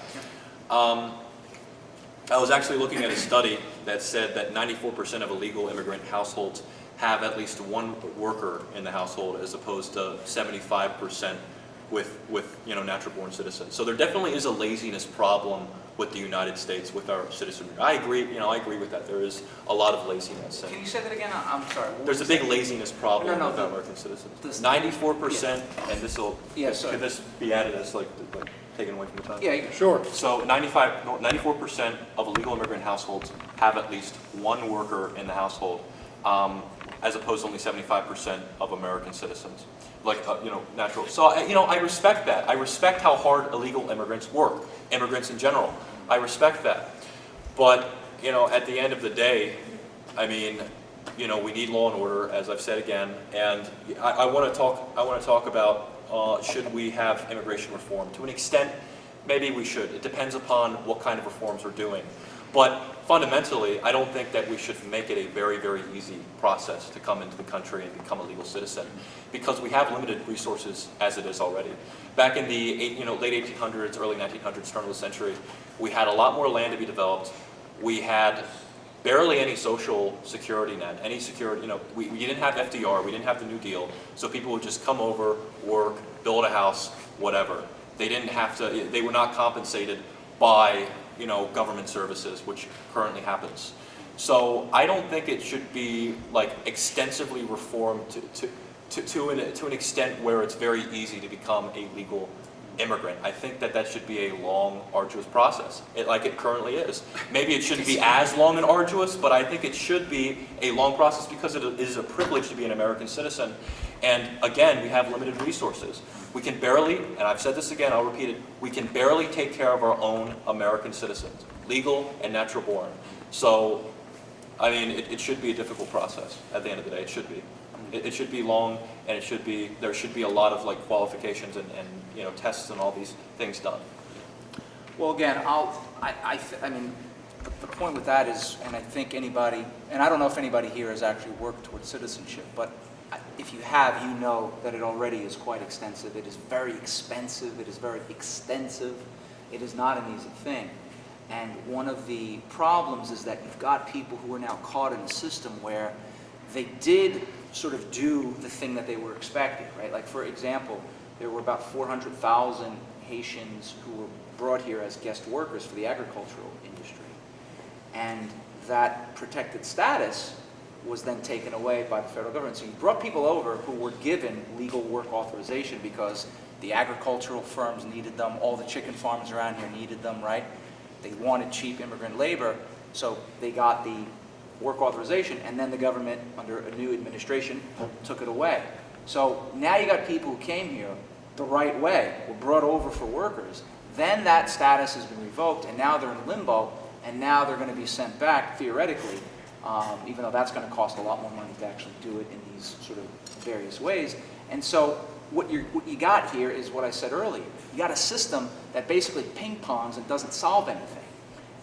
I was actually looking at a study that said that 94% of illegal immigrant households have at least one worker in the household, as opposed to 75% with natural-born citizens. So there definitely is a laziness problem with the United States, with our citizenry. I agree with that. There is a lot of laziness. Can you say that again? I'm sorry. There's a big laziness problem No, with our American citizens. 94%, and could this be added as taken away from the time? Yeah. Sure. So 94% of illegal immigrant households have at least one worker in the household, as opposed to only 75% of American citizens. Natural. So, I respect that. I respect how hard illegal immigrants work, immigrants in general. I respect that. But, at the end of the day, I mean, we need law and order, as I've said again, and I want to talk about should we have immigration reform? To an extent, maybe we should. It depends upon what kind of reforms we're doing. But fundamentally, I don't think that we should make it a very, very easy process to come into the country and become a legal citizen, because we have limited resources as it is already. Back in the late 1800s, early 1900s, turn of the century, we had a lot more land to be developed. We had barely any social security net, any security, we didn't have FDR, we didn't have the New Deal, so people would just come over, work, build a house, whatever. They were not compensated by government services, which currently happens. So I don't think it should be extensively reformed to an extent where it's very easy to become a legal immigrant. I think that should be a long, arduous process, like it currently is. Maybe it shouldn't be as long and arduous, but I think it should be a long process because it is a privilege to be an American citizen. And again, we have limited resources. We can barely, and I've said this again, I'll repeat it, we can barely take care of our own American citizens, legal and natural born. So, I mean, it should be a difficult process at the end of the day. It should be. It should be long, and there should be a lot of qualifications and tests and all these things done. Well, again, I mean, the point with that is, and I think anybody, and I don't know if anybody here has actually worked towards citizenship, but if you have, you know that it already is quite extensive. It is very expensive. It is very extensive. It is not an easy thing. And one of the problems is that you've got people who are now caught in a system where they did sort of do the thing that they were expecting, right? Like, for example, there were about 400,000 Haitians who were brought here as guest workers for the agricultural industry. And that protected status was then taken away by the federal government. So you brought people over who were given legal work authorization because the agricultural firms needed them, all the chicken farms around here needed them, right? They wanted cheap immigrant labor, so they got the work authorization, and then the government, under a new administration, took it away. So now you got people who came here the right way, were brought over for workers, then that status has been revoked, and now they're in limbo, and now they're going to be sent back, theoretically, even though that's going to cost a lot more money to actually do it in these sort of various ways. And so what you got here is what I said earlier. You got a system that basically ping-pongs and doesn't solve anything.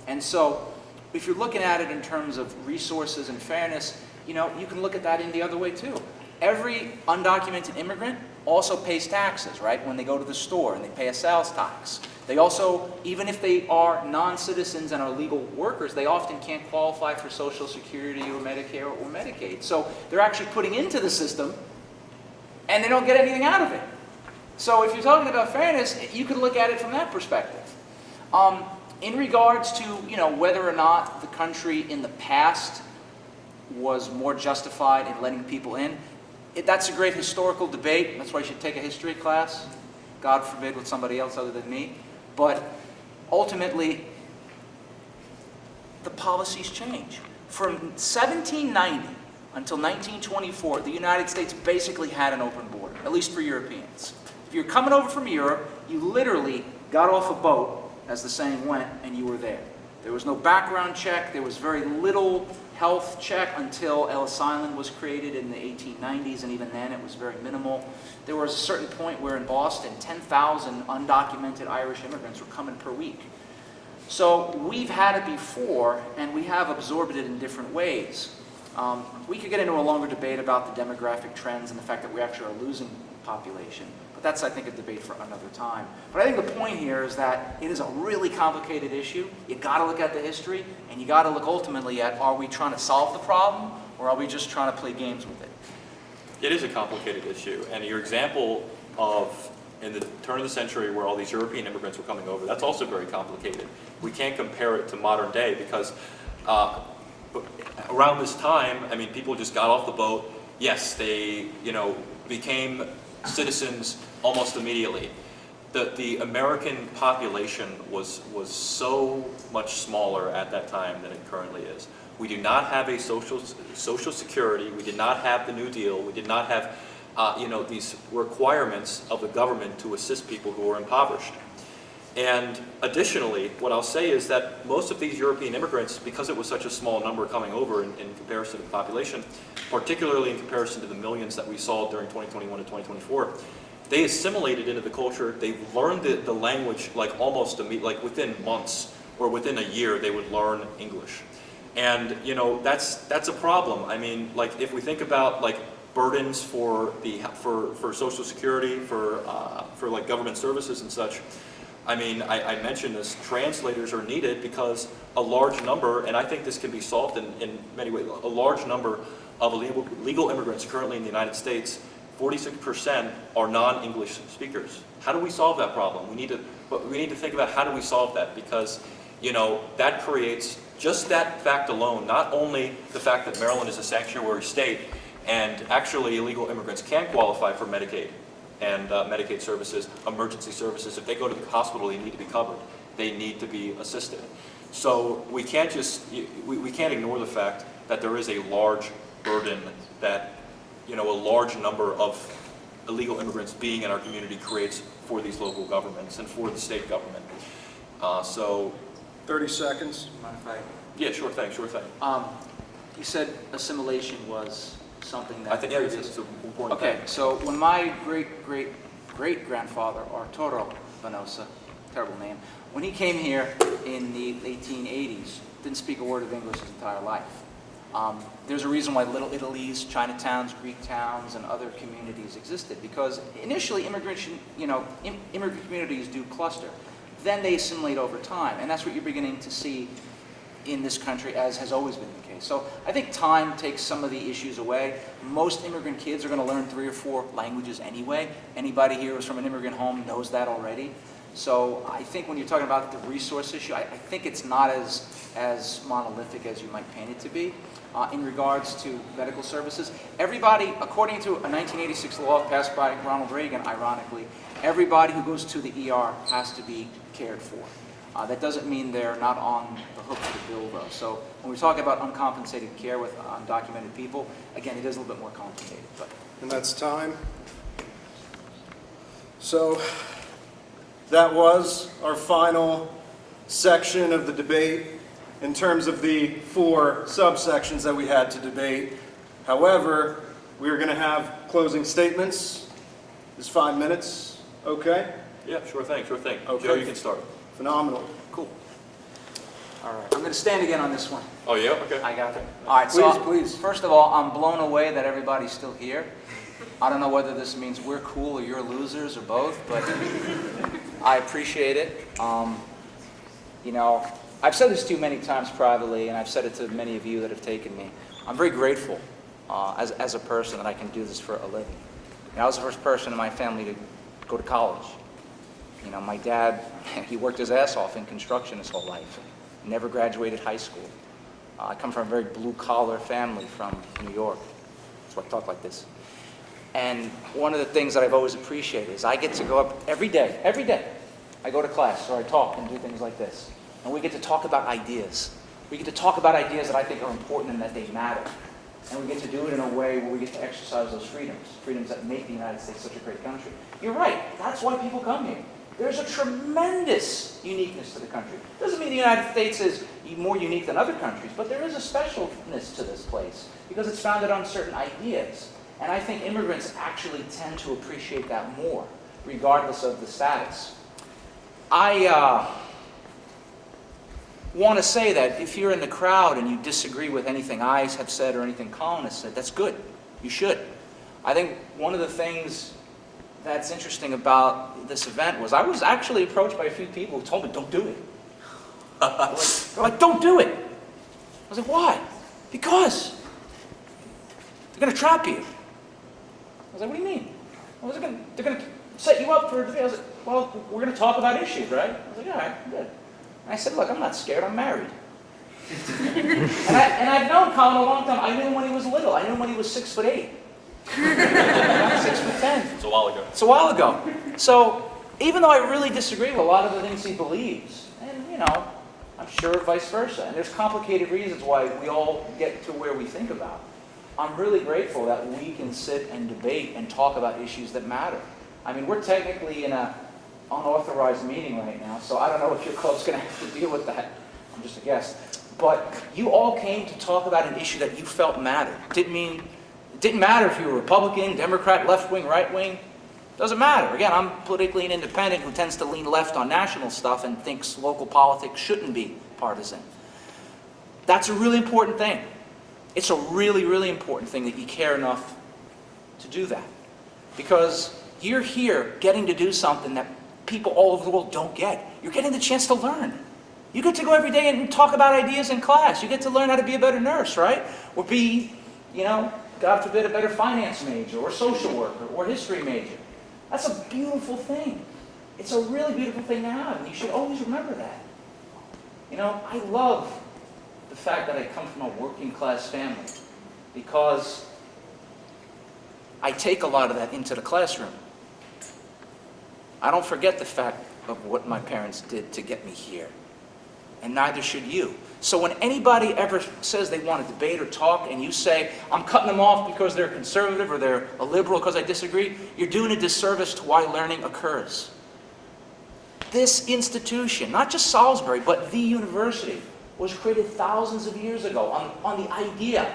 And so if you're looking at it in terms of resources and fairness, you can look at that in the other way too. Every undocumented immigrant also pays taxes, right? When they go to the store and they pay a sales tax. They also, even if they are non-citizens and are legal workers, they often can't qualify for Social Security or Medicare or Medicaid. So they're actually putting into the system and they don't get anything out of it. So if you're talking about fairness, you could look at it from that perspective. In regards to, whether or not the country in the past was more justified in letting people in, that's a great historical debate. That's why you should take a history class. God forbid with somebody else other than me. But ultimately, the policies change. From 1790 until 1924, the United States basically had an open border, at least for Europeans. If you're coming over from Europe, you literally got off a boat, as the saying went, and you were there. There was no background check. There was very little health check until Ellis Island was created in the 1890s, and even then it was very minimal. There was a certain point where in Boston, 10,000 undocumented Irish immigrants were coming per week. So we've had it before, and we have absorbed it in different ways. We could get into a longer debate about the demographic trends and the fact that we actually are losing population. But that's, I think, a debate for another time. But I think the point here is that it is a really complicated issue. You got to look at the history, and you got to look ultimately at, are we trying to solve the problem, or are we just trying to play games with it? It is a complicated issue, and your example of in the turn of the century where all these European immigrants were coming over, that's also very complicated. We can't compare it to modern day because around this time, I mean, people just got off the boat. Yes, they, became citizens almost immediately. The American population was so much smaller at that time than it currently is. We do not have a social security. We did not have the New Deal. We did not have these requirements of the government to assist people who are impoverished. And additionally, what I'll say is that most of these European immigrants, because it was such a small number coming over in comparison to the population, particularly in comparison to the millions that we saw during 2021 and 2024, they assimilated into the culture. They learned the language like almost like within months or within a year they would learn English. And that's a problem. I mean, like if we think about like burdens for Social Security, for like government services and such. I mean, I mentioned this, translators are needed because a large number, and I think this can be solved in many ways, a large number of legal immigrants currently in the United States, 46% are non-English speakers. How do we solve that problem? We need to think about how do we solve that, because that creates, just that fact alone, not only the fact that Maryland is a sanctuary state and actually illegal immigrants can qualify for Medicaid and Medicaid services, emergency services. If they go to the hospital, they need to be covered. They need to be assisted. So we can't we can't ignore the fact that there is a large burden that, a large number of illegal immigrants being in our community creates for these local governments and for the state government. 30 seconds. Mind if I? Yeah, sure thing. You said assimilation was something that... I think it's an important Okay, thing. so when my great-great-great-grandfather, Arturo Venosa, terrible name, when he came here in the 1880s, didn't speak a word of English his entire life. There's a reason why Little Italies, Chinatowns, Greek towns, and other communities existed, because initially immigrant communities do cluster. Then they assimilate over time, and that's what you're beginning to see in this country, as has always been the case. So I think time takes some of the issues away. Most immigrant kids are going to learn 3 or 4 languages anyway. Anybody here who's from an immigrant home knows that already. So I think when you're talking about the resource issue, I think it's not as monolithic as you might paint it to be. In regards to medical services, everybody, according to a 1986 law passed by Ronald Reagan, ironically, everybody who goes to the ER has to be cared for. That doesn't mean they're not on the hook for the bill, though. So when we talk about uncompensated care with undocumented people, again, it is a little bit more complicated. But. And that's time. So that was our final section of the debate in terms of the 4 subsections that we had to debate. However, we are going to have closing statements. Is 5 minutes okay? Yeah, sure thing. Okay. Joe, you can start. Phenomenal. Cool. All right. I'm going to stand again on this one. Oh, yeah? Okay. I got it. All right. Please. First of all, I'm blown away that everybody's still here. I don't know whether this means we're cool or you're losers or both, but I appreciate it. You know, I've said this to you many times privately, and I've said it to many of you that have taken me. I'm very grateful as a person that I can do this for a living. You know, I was the first person in my family to go to college. You know, my dad, he worked his ass off in construction his whole life. Never graduated high school. I come from a very blue-collar family from New York. That's why I talk like this. And one of the things that I've always appreciated is I get to go up every day. I go to class or I talk and do things like this. And we get to talk about ideas. We get to talk about ideas that I think are important and that they matter. And we get to do it in a way where we get to exercise those freedoms that make the United States such a great country. You're right, that's why people come here. There's a tremendous uniqueness to the country. Doesn't mean the United States is more unique than other countries, but there is a specialness to this place because it's founded on certain ideas. And I think immigrants actually tend to appreciate that more, regardless of the status. I want to say that if you're in the crowd and you disagree with anything I have said or anything Colin has said, that's good. You should. I think one of the things that's interesting about this event was I was actually approached by a few people who told me, don't do it. They're like, don't do it. I was like, why? Because they're going to trap you. I was like, what do you mean? They're going to set you up for a debate. I was like, well, we're going to talk about issues, right? I was like, all right, good. And I said, look, I'm not scared, I'm married. and I've known Colin a long time. I knew him when he was little. I knew him when he was 6'8". I'm 6'10". It's a while ago. It's a while ago. So even though I really disagree with a lot of the things he believes, and you know, I'm sure vice versa, and there's complicated reasons why we all get to where we think about, I'm really grateful that we can sit and debate and talk about issues that matter. I mean, we're technically in an unauthorized meeting right now, so I don't know if your club's going to have to deal with that. I'm just a guest. But you all came to talk about an issue that you felt mattered. It didn't matter if you were Republican, Democrat, left-wing, right-wing. Doesn't matter. Again, I'm politically an independent who tends to lean left on national stuff and thinks local politics shouldn't be partisan. That's a really important thing. It's a really, really important thing that you care enough to do that. Because you're here getting to do something that people all over the world don't get. You're getting the chance to learn. You get to go every day and talk about ideas in class. You get to learn how to be a better nurse, right? Or be, you know, God forbid, a better finance major or social worker or history major. That's a beautiful thing. It's a really beautiful thing to have, and you should always remember that. You know, I love the fact that I come from a working class family because I take a lot of that into the classroom. I don't forget the fact of what my parents did to get me here, and neither should you. So when anybody ever says they want to debate or talk and you say, I'm cutting them off because they're conservative or they're a liberal because I disagree, you're doing a disservice to why learning occurs. This institution, not just Salisbury, but the university, was created thousands of years ago on the idea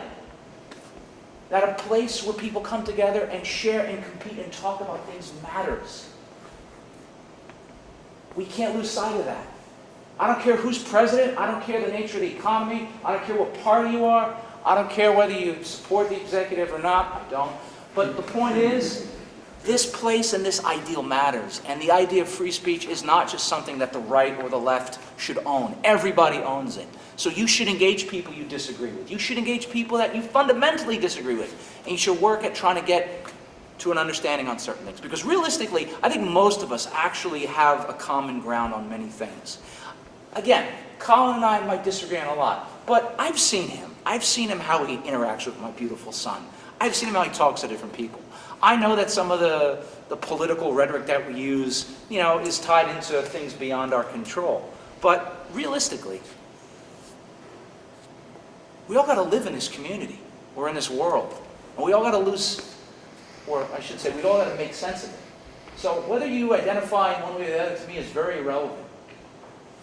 that a place where people come together and share and compete and talk about things matters. We can't lose sight of that. I don't care who's president. I don't care the nature of the economy. I don't care what party you are. I don't care whether you support the executive or not. I don't. But the point is, this place and this ideal matters. And the idea of free speech is not just something that the right or the left should own. Everybody owns it. So you should engage people you disagree with. You should engage people that you fundamentally disagree with. And you should work at trying to get to an understanding on certain things. Because realistically, I think most of us actually have a common ground on many things. Again, Colin and I might disagree on a lot, but I've seen him. I've seen him how he interacts with my beautiful son. I've seen him how he talks to different people. I know that some of the political rhetoric that we use, you know, is tied into things beyond our control. But realistically, we all got to live in this community or in this world. And we all got to or I should say, we all got to make sense of it. So whether you identify one way or the other, to me, is very irrelevant.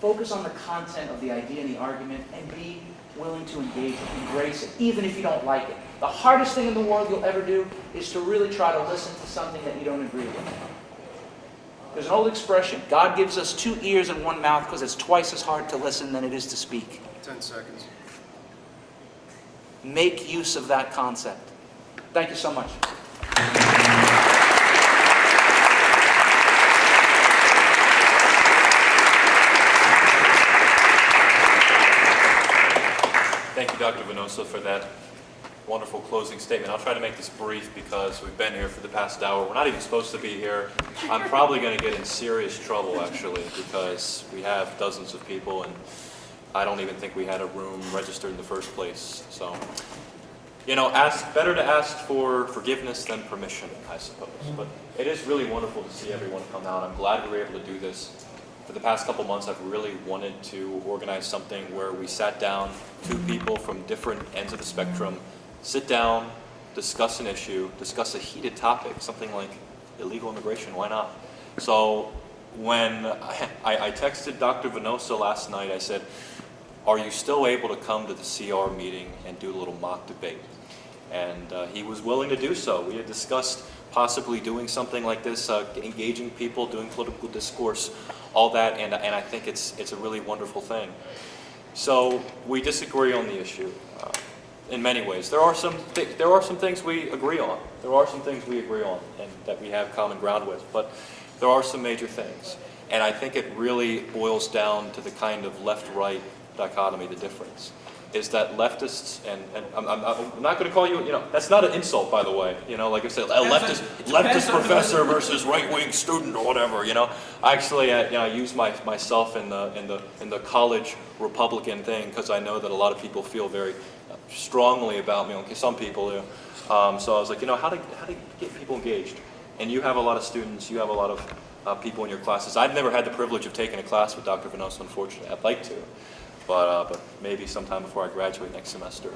Focus on the content of the idea and the argument and be willing to engage it, embrace it, even if you don't like it. The hardest thing in the world you'll ever do is to really try to listen to something that you don't agree with. There's an old expression, God gives us 2 ears and 1 mouth because it's twice as hard to listen than it is to speak. 10 seconds. Make use of that concept. Thank you so much. Thank you, Dr. Venosa, for that wonderful closing statement. I'll try to make this brief because we've been here for the past hour. We're not even supposed to be here. I'm probably going to get in serious trouble, actually, because we have dozens of people, and I don't even think we had a room registered in the first place. So, you know, better to ask for forgiveness than permission, I suppose. But it is really wonderful to see everyone come out. I'm glad we were able to do this. For the past couple months, I've really wanted to organize something where we sat down, two people from different ends of the spectrum, sit down, discuss an issue, discuss a heated topic, something like illegal immigration, why not? So when I texted Dr. Venosa last night, I said, are you still able to come to the CR meeting and do a little mock debate? And he was willing to do so. We had discussed possibly doing something like this, engaging people, doing political discourse, all that, and I think it's a really wonderful thing. So we disagree on the issue in many ways. There are some things we agree on. There are some things we agree on and that we have common ground with, but there are some major things. And I think it really boils down to the kind of left-right dichotomy, the difference. Is that leftists, and I'm not going to call you, that's not an insult, by the way. Like I said, a leftist professor versus right-wing student or whatever. Actually, I use myself in the college Republican thing because I know that a lot of people feel very strongly about me. Okay, some people do. So I was like, how to get people engaged. And you have a lot of students. You have a lot of people in your classes. I've never had the privilege of taking a class with Dr. Venosa, unfortunately. I'd like to. But maybe sometime before I graduate next semester.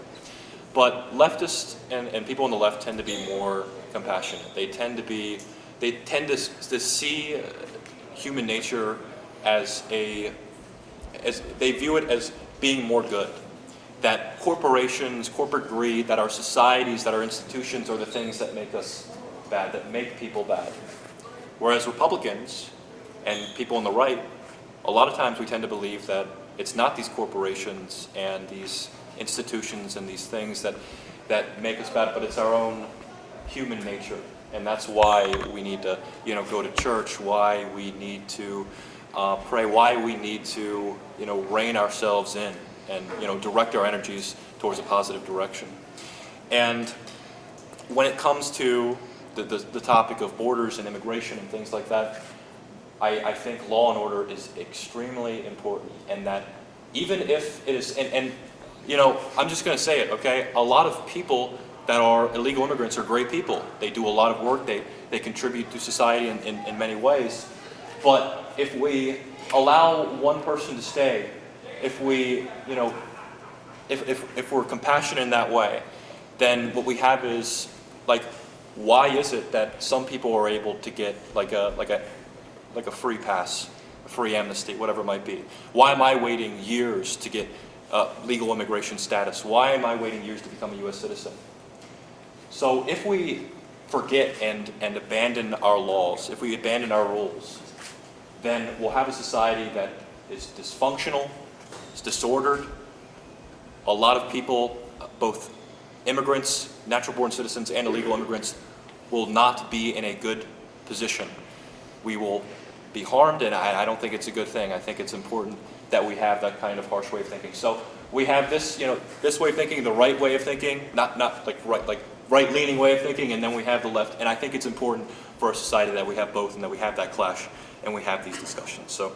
But leftists and people on the left tend to be more compassionate. They tend to see human nature as they view it as being more good. That corporations, corporate greed, that our societies, that our institutions are the things that make us bad, that make people bad. Whereas Republicans and people on the right, a lot of times we tend to believe that it's not these corporations and these institutions and these things that make us bad, but it's our own human nature. And that's why we need to, go to church, why we need to pray, why we need to, rein ourselves in and, direct our energies towards a positive direction. And when it comes to the topic of borders and immigration and things like that, I think law and order is extremely important, and that even if it is, and I'm just going to say it, okay? A lot of people that are illegal immigrants are great people. They do a lot of work. They contribute to society in many ways. But if we allow one person to stay, if we, if we're compassionate in that way, then what we have is, like, why is it that some people are able to get like a free pass, a free amnesty, whatever it might be? Why am I waiting years to get legal immigration status? Why am I waiting years to become a U.S. citizen? So if we forget and abandon our laws, if we abandon our rules, then we'll have a society that is dysfunctional, it's disordered. A lot of people, both immigrants, natural-born citizens, and illegal immigrants, will not be in a good position. We will be harmed, and I don't think it's a good thing. I think it's important that we have that kind of harsh way of thinking. So we have this, this way of thinking, the right way of thinking, not like right-leaning way of thinking, and then we have the left. And I think it's important for a society that we have both and that we have that clash and we have these discussions. So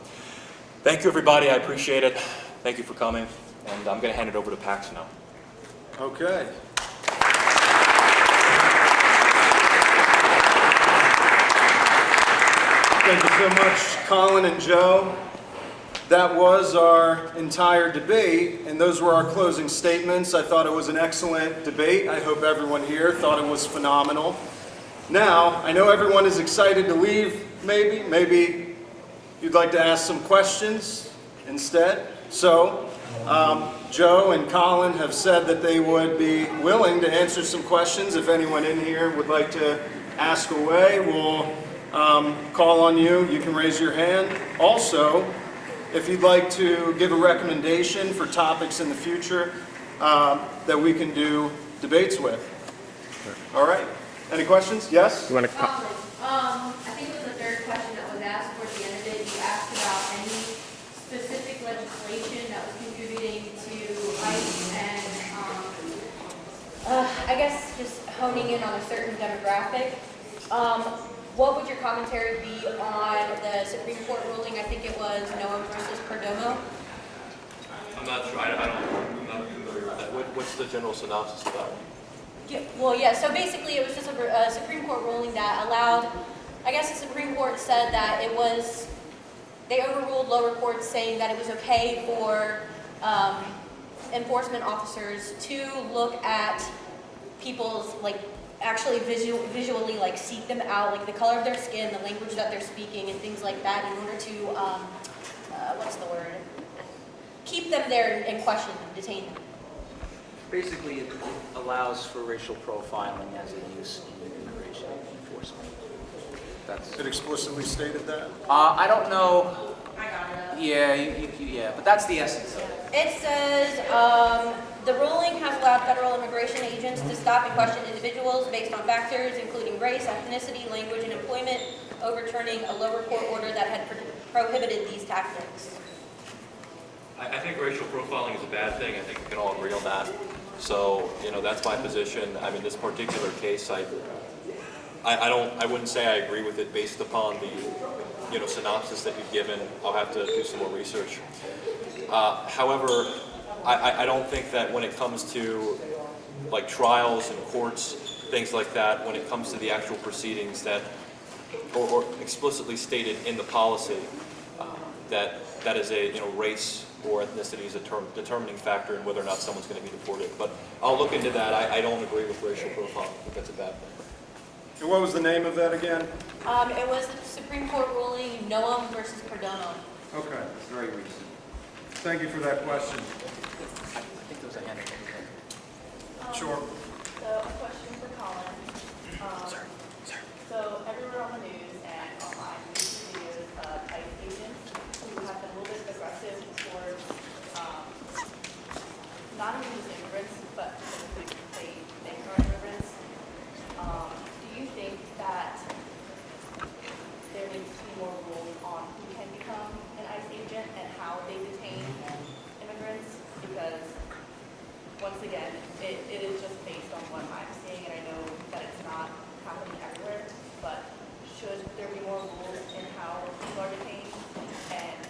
thank you, everybody. I appreciate it. Thank you for coming, and I'm going to hand it over to Pax now. Okay. Thank you so much, Colin and Joe. That was our entire debate, and those were our closing statements. I thought it was an excellent debate. I hope everyone here thought it was phenomenal. Now, I know everyone is excited to leave, maybe. Maybe you'd like to ask some questions instead. So, Joe and Colin have said that they would be willing to answer some questions. If anyone in here would like to ask away, we'll call on you. You can raise your hand. Also, if you'd like to give a recommendation for topics in the future that we can do debates with. All right. Any questions? Yes? You want to Colin, I think it was the third question that was asked towards the end of it. You asked about any specific legislation that was contributing to ICE and I guess just honing in on a certain demographic, what would your commentary be on the Supreme Court ruling? I think it was Noam versus Perdomo. I'm not sure. I'm not familiar with that. What's the general synopsis of that one? Yeah, well, yeah, so basically it was just a Supreme Court ruling that allowed, I guess the Supreme Court said that it was, they overruled lower courts saying that it was okay for enforcement officers to look at people's, like, actually visually, like, seek them out, like the color of their skin, the language that they're speaking, and things like that in order to, what's the word? Keep them there and question them, detain them. Basically, it allows for racial profiling as a use in immigration enforcement. That's. It explicitly stated that? I don't know. Yeah, yeah, but that's the essence of it. It says, the ruling has allowed federal immigration agents to stop and question individuals based on factors including race, ethnicity, language, and employment, overturning a lower court order that had prohibited these tactics. I think racial profiling is a bad thing. I think we can all agree on that. So, that's my position. I mean, this particular case, I wouldn't say I agree with it based upon the, synopsis that you've given. I'll have to do some more research. However, I don't think that when it comes to, like, trials and courts, things like that, when it comes to the actual proceedings that, or explicitly stated in the policy, that is a, race or ethnicity is a determining factor in whether or not someone's going to be deported. But I'll look into that. I don't agree with racial profiling. I think that's a bad thing. And what was the name of that again? It was the Supreme Court ruling Noam versus Perdomo. Okay, it's very recent. Thank you for that question. I think there was a hand. Sure. So a question for Colin. Sir. So everywhere on the news and online, we see videos of ICE agents who have been a little bit aggressive towards not only just immigrants, but they think are immigrants. Do you think that there needs to be more rules on who can become an ICE agent and how they detain immigrants? Because once again, it is just based on what I'm seeing, and I know that it's not happening everywhere, but should there be more rules in how people are detained, and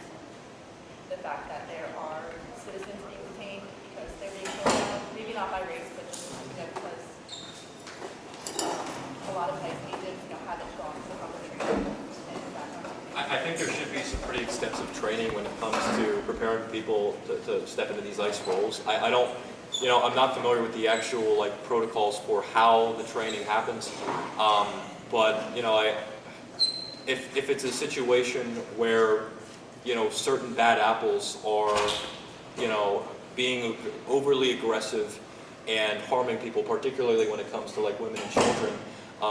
the fact that there are citizens being detained because they're being killed out, maybe not by race, but just because a lot of ICE agents haven't gone to public training and that kind of thing. I think there should be some pretty extensive training when it comes to preparing people to step into these ICE roles. I don't, I'm not familiar with the actual protocols for how the training happens, but if it's a situation where certain bad apples are being overly aggressive and harming people, particularly when it comes to women and children,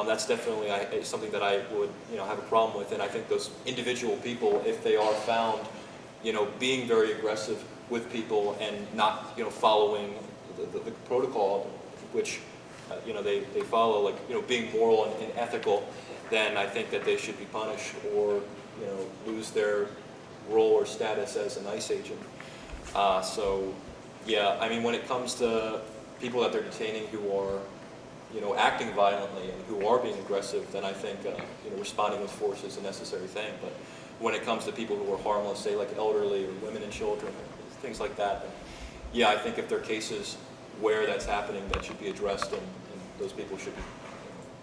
that's definitely something that I would have a problem with. And I think those individual people, if they are found being very aggressive with people and not following the protocol, which they follow, being moral and ethical, then I think that they should be punished or lose their role or status as an ICE agent. So yeah, I mean, when it comes to people that they're detaining who are acting violently and who are being aggressive, then I think responding with force is a necessary thing. But when it comes to people who are harmless, say like elderly or women and children, things like that, then yeah, I think if there are cases where that's happening, that should be addressed, and those people should be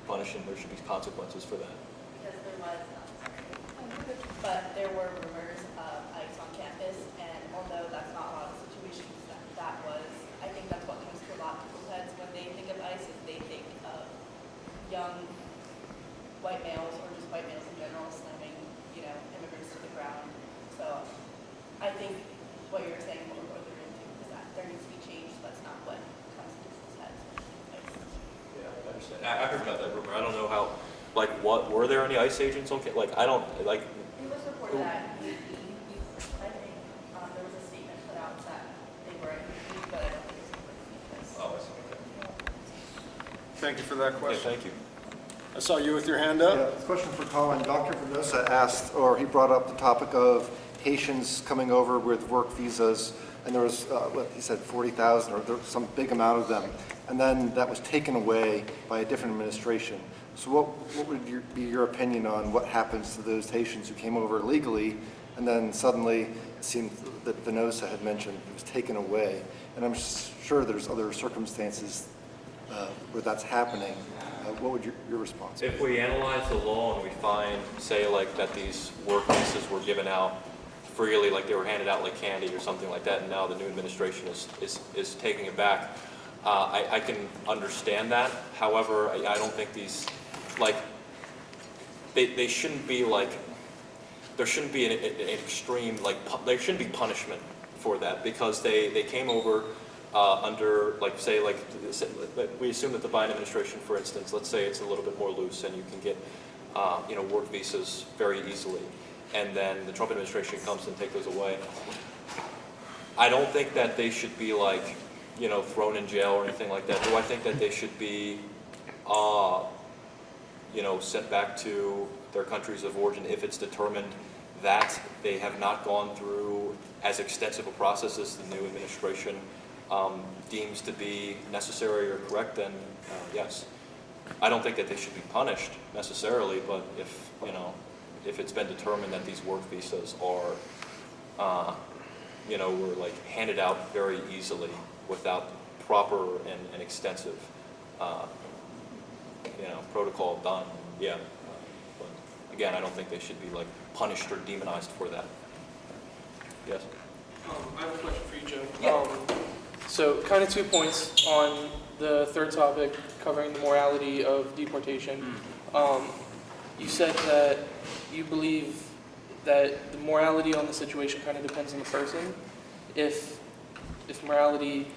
punished, and there should be consequences for that. Because there was, but there were rumors of ICE on campus, and although that's not a lot of situations, that was, I think that's what comes to a lot of people's heads when they think of ICE, is they think of young white males, or just white males in general, slamming, immigrants to the ground. So I think what you're saying, what we're going into, is that there needs to be change, so that's not what comes to people's heads. Yeah, I understand. I heard about that rumor. I don't know how, what, were there any ICE agents on campus? I don't, It was reported that I think there was a statement put out that they were at UP, but I don't think it was Oh, I see. Okay. Thank you for that Yeah, question. thank you. I saw you with your hand up. Yeah, this question for Colin. Dr. Venosa asked, or he brought up the topic of Haitians coming over with work visas and there was, what he said, 40,000 or there was some big amount of them, and then that was taken away by a different administration. So what would be your opinion on what happens to those Haitians who came over illegally, and then suddenly it seemed that Venosa had mentioned it was taken away, and I'm sure there's other circumstances where that's happening. What would your response be? If we analyze the law and we find, say, like that these work visas were given out freely, like they were handed out like candy or something like that, and now the new administration is taking it back, I can understand that. However, I don't think these, like, they shouldn't be like, there shouldn't be an extreme, like, there shouldn't be punishment for that, because they came over under, like, say, like, we assume that the Biden administration, for instance, let's say it's a little bit more loose and you can get, work visas very easily, and then the Trump administration comes and take those away. I don't think that they should be, like, thrown in jail or anything like that. Do I think that they should be, sent back to their countries of origin if it's determined that they have not gone through as extensive a process as the new administration deems to be necessary or correct? Then yes. I don't think that they should be punished necessarily, but if it's been determined that these work visas are, were like handed out very easily without proper and extensive, protocol done, yeah. But again, I don't think they should be like punished or demonized for that. Yes. I have a question for you, Joe. Yeah. So kind of 2 points on the third topic covering the morality of deportation. You said that you believe that the morality on the situation kind of depends on the person. If morality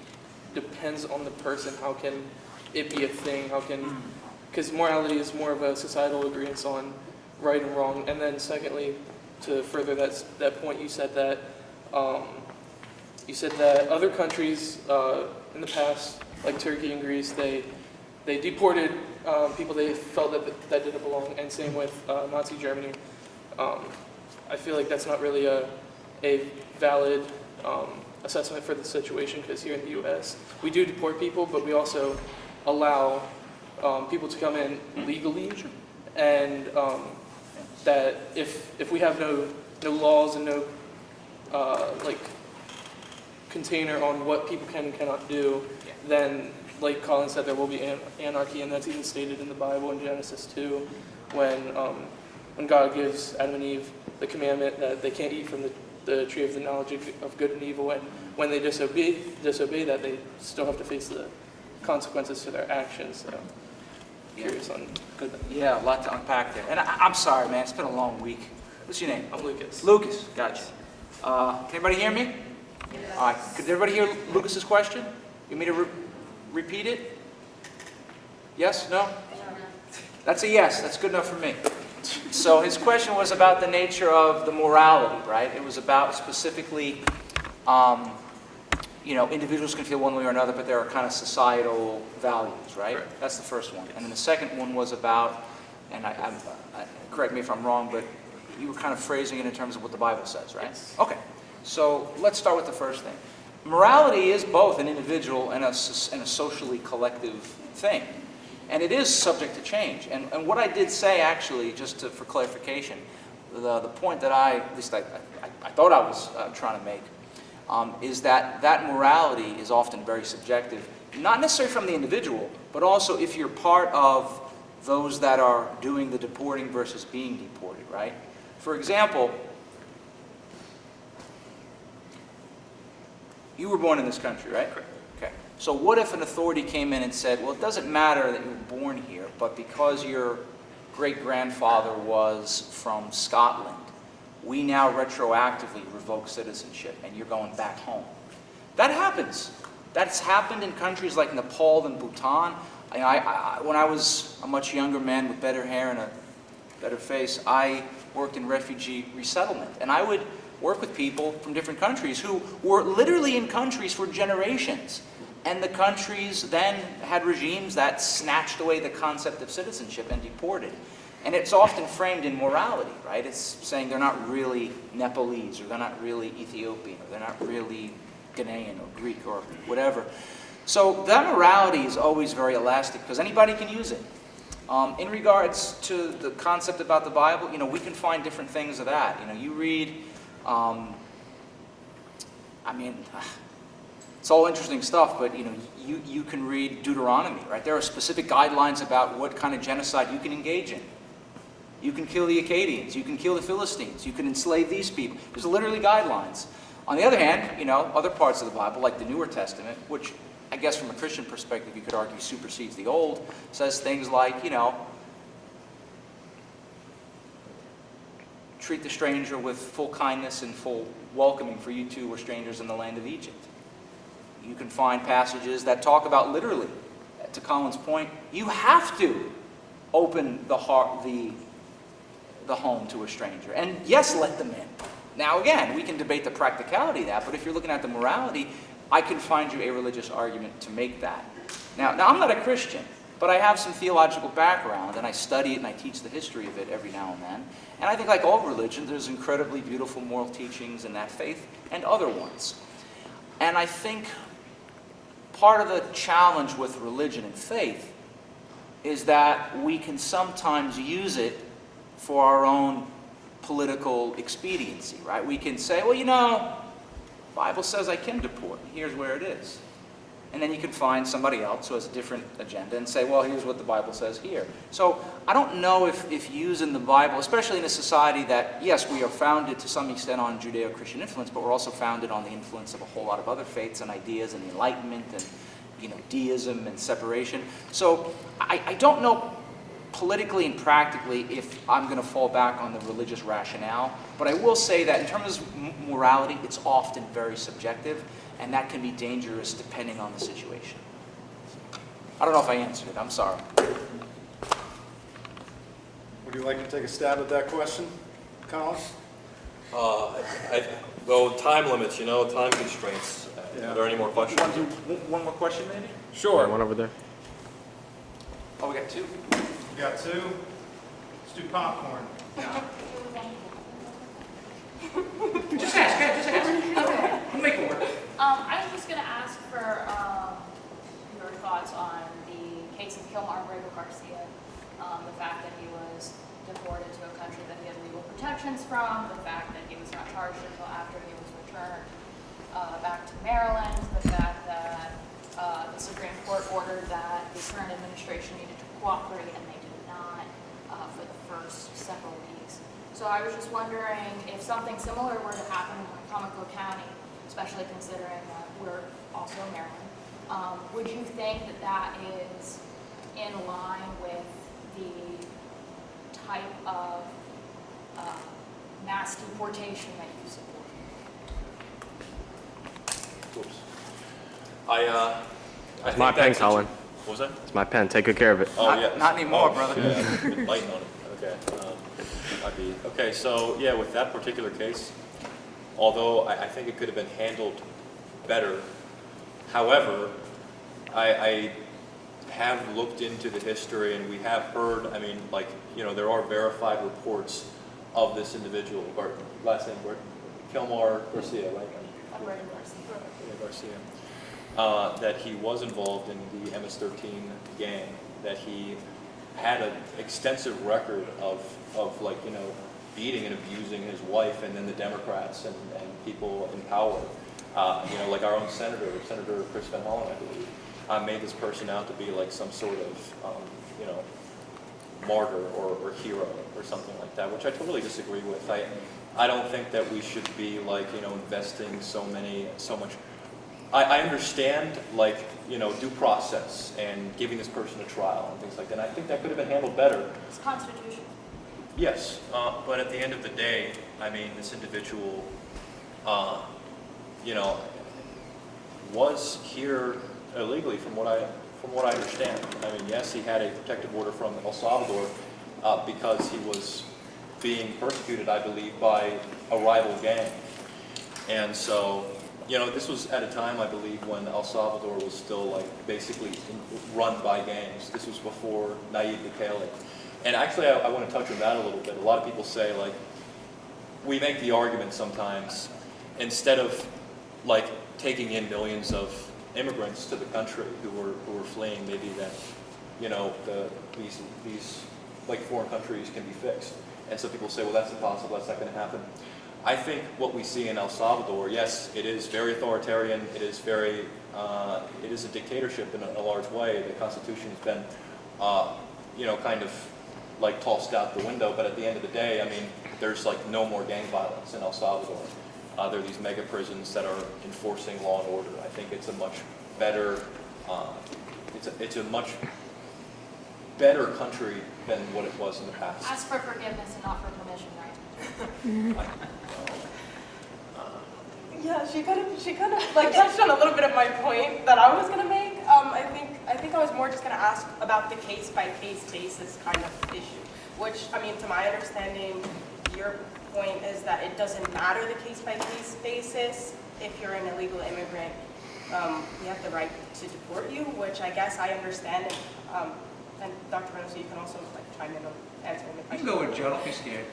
depends on the person, how can it be a thing? How can, because morality is more of a societal agreement on right and wrong. And then secondly, to further that point, you said that other countries in the past, like Turkey and Greece, they deported people they felt that didn't belong, and same with Nazi Germany. I feel like that's not really a valid assessment for the situation, because here in the U.S. we do deport people, but we also allow people to come in legally, and that if we have no laws and no container on what people can and cannot do, then, like Colin said, there will be anarchy, and that's even stated in the Bible in Genesis 2, when God gives Adam and Eve the commandment that they can't eat from the tree of the knowledge of good and evil, and when they disobey that, they still have to face the consequences to their actions. So, curious on good. Yeah, a lot to unpack there. And I'm sorry, man, it's been a long week. What's your name? I'm Lucas. Lucas, gotcha. Can everybody hear me? All right, could everybody hear Lucas's question? You want me to repeat it? Yes, no? That's a yes, that's good enough for me. So his question was about the nature of the morality, right? It was about specifically, individuals can feel one way or another, but there are kind of societal values, right? Correct. That's the first one. And then the second one was about, and I correct me if I'm wrong, but you were kind of phrasing it in terms of what the Bible says, right? Yes. Okay. So let's start with the first thing. Morality is both an individual and a socially collective thing. And it is subject to change. And what I did say, actually, for clarification, the point that at least I thought I was trying to make, is that morality is often very subjective, not necessarily from the individual, but also if you're part of those that are doing the deporting versus being deported, right? For example, you were born in this country, right? Correct. Okay. So what if an authority came in and said, well, it doesn't matter that you were born here, but because your great-grandfather was from Scotland, we now retroactively revoke citizenship and you're going back home. That happens. That's happened in countries like Nepal and Bhutan. When I was a much younger man with better hair and a better face, I worked in refugee resettlement. And I would work with people from different countries who were literally in countries for generations. And the countries then had regimes that snatched away the concept of citizenship and deported. And it's often framed in morality, right? It's saying they're not really Nepalese, or they're not really Ethiopian, or they're not really Ghanaian or Greek or whatever. So that morality is always very elastic because anybody can use it. In regards to the concept about the Bible, we can find different things of that. You read, it's all interesting stuff, but you can read Deuteronomy, right? There are specific guidelines about what kind of genocide you can engage in. You can kill the Akkadians, you can kill the Philistines, you can enslave these people. There's literally guidelines. On the other hand, other parts of the Bible, like the Newer Testament, which I guess from a Christian perspective you could argue supersedes the Old, says things like, treat the stranger with full kindness and full welcoming, for you two were strangers in the land of Egypt. You can find passages that talk about literally, to Colin's point, you have to open the heart, the home to a stranger. And yes, let them in. Now again, we can debate the practicality of that, but if you're looking at the morality, I can find you a religious argument to make that. Now I'm not a Christian, but I have some theological background, and I study it and I teach the history of it every now and then. And I think like all religions, there's incredibly beautiful moral teachings in that faith and other ones. And I think part of the challenge with religion and faith is that we can sometimes use it for our own political expediency, right? We can say, well, the Bible says I can deport, and here's where it is. And then you can find somebody else who has a different agenda and say, well, here's what the Bible says here. So I don't know if using the Bible, especially in a society that, yes, we are founded to some extent on Judeo-Christian influence, but we're also founded on the influence of a whole lot of other faiths and ideas and the Enlightenment and deism and separation. So I don't know politically and practically if I'm going to fall back on the religious rationale, but I will say that in terms of morality, it's often very subjective, and that can be dangerous depending on the situation. I don't know if I answered it. I'm sorry. Would you like to take a stab at that question, Colin? Well, time limits, time constraints. Yeah. Are there any more questions? Want to do one more question, maybe? Sure. One over there. Oh, we got two? We got two. Let's do popcorn. Just ask. We'll make it work. I was just going to ask for your thoughts on the case of Kilmar Brego Garcia, the fact that he was deported to a country that he had legal protections from, the fact that he was not charged until after he was returned back to Maryland, the fact that the Supreme Court ordered that the current administration needed to cooperate, and they did not for the first several weeks. So I was just wondering if something similar were to happen in Comico County, especially considering that we're also in Maryland, would you think that that is in line with the type of mass deportation that you support? Oops. I That's think my pen, that's Colin. What was that? It's my pen. Take good care of it. Oh, Not- yes. not anymore, brother. Yeah, I've been biting on it. Okay. Okay, so yeah, with that particular case, although I think it could have been handled better, however, I have looked into the history and we have heard, there are verified reports of this individual, or last name, Kilmar Garcia, right? Garcia, that he was involved in the MS-13 gang, that he had an extensive record of beating and abusing his wife, and then the Democrats and people in power, like our own Senator Chris Van Hollen, I believe, made this person out to be like some sort of, martyr or hero or something like that, which I totally disagree with. I don't think that we should be investing so much. I understand due process and giving this person a trial and things like that. And I think that could have been handled better. It's constitutional. Yes, but at the end of the day, this individual, was here illegally from what I understand. Yes, he had a protective order from El Salvador because he was being persecuted, I believe, by a rival gang. And so, this was at a time, I believe, when El Salvador was still basically run by gangs. This was before Nayib Bukele. And actually, I want to touch on that a little bit. A lot of people say, we make the argument sometimes, instead of taking in millions of immigrants to the country who were fleeing, maybe that, you know, these like foreign countries can be fixed. And some people say, well, that's impossible, that's not going to happen. I think what we see in El Salvador, yes, it is very authoritarian, it is very, it is a dictatorship in a large way. The Constitution has been, you know, kind of like tossed out the window, but at the end of the day, I mean, there's like no more gang violence in El Salvador. There are these mega prisons that are enforcing law and order. I think it's a much better, it's a much better country than what it was in the past. Ask for forgiveness and not for permission, right? Yeah, she kind of like touched on a little bit of my point that I was gonna make. I think I was more just gonna ask about the case by case basis kind of issue, which, I mean, to my understanding, your point is that it doesn't matter the case by case basis. If you're an illegal immigrant, we have the right to deport you, which I guess I understand. And Dr. Venosa, you can also like chime in on answering the You question. can go with Joe, don't be scared.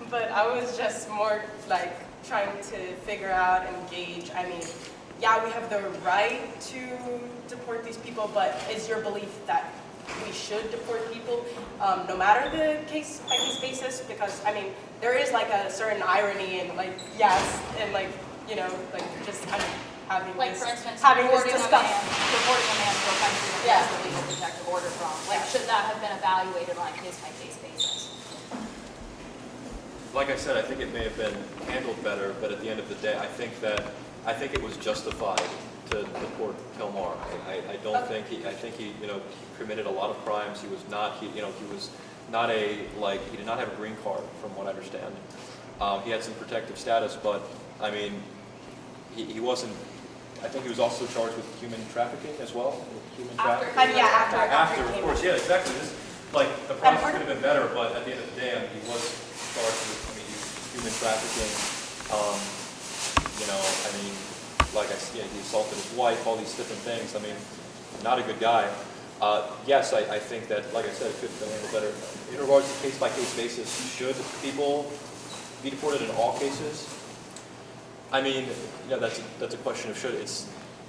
But I was just more like trying to figure out and gauge, I mean, yeah, we have the right to deport these people, but is your belief that we should deport people no matter the case by case basis? Because, I mean, there is like a certain irony in like, yes, and like, you know, like just kind of having Like, this, for instance, having this reporting a discussion. man to a country that Yeah. has the legal protective order from. Like, should that have been evaluated on a case-by-case basis? Like I said, I think it may have been handled better, but at the end of the day, I think it was justified to deport Kilmar. I don't think I think he, you know, committed a lot of crimes. He was not, he was not he did not have a green card, from what I understand. He had some protective status, but I mean, he wasn't. I think he was also charged with human trafficking as well. Human trafficking. After, of course, yeah, exactly. This, like, the process could have been better, but at the end of the day, I mean, he was charged with, I mean, human trafficking. You know, I mean, like I said, he assaulted his wife, all these different things. I mean, not a good guy. Yes, I think that, like I said, it could have been a little better. In regards to case-by-case basis, should people be deported in all cases? I mean, yeah, that's a question of should. It's,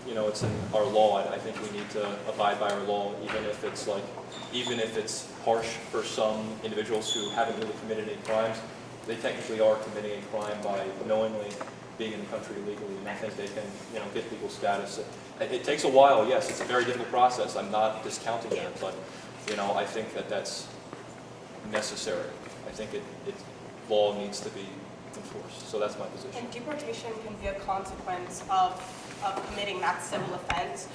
you know, it's in our law. I think we need to abide by our law, even if it's harsh for some individuals who haven't really committed any crimes. They technically are committing a crime by knowingly being in the country illegally, and I think they can, you know, get legal status. It takes a while, yes. It's a very difficult process. I'm not discounting that, but, you know, I think that that's necessary. I think law needs to be enforced. So that's my position. And deportation can be a consequence of committing that civil offense,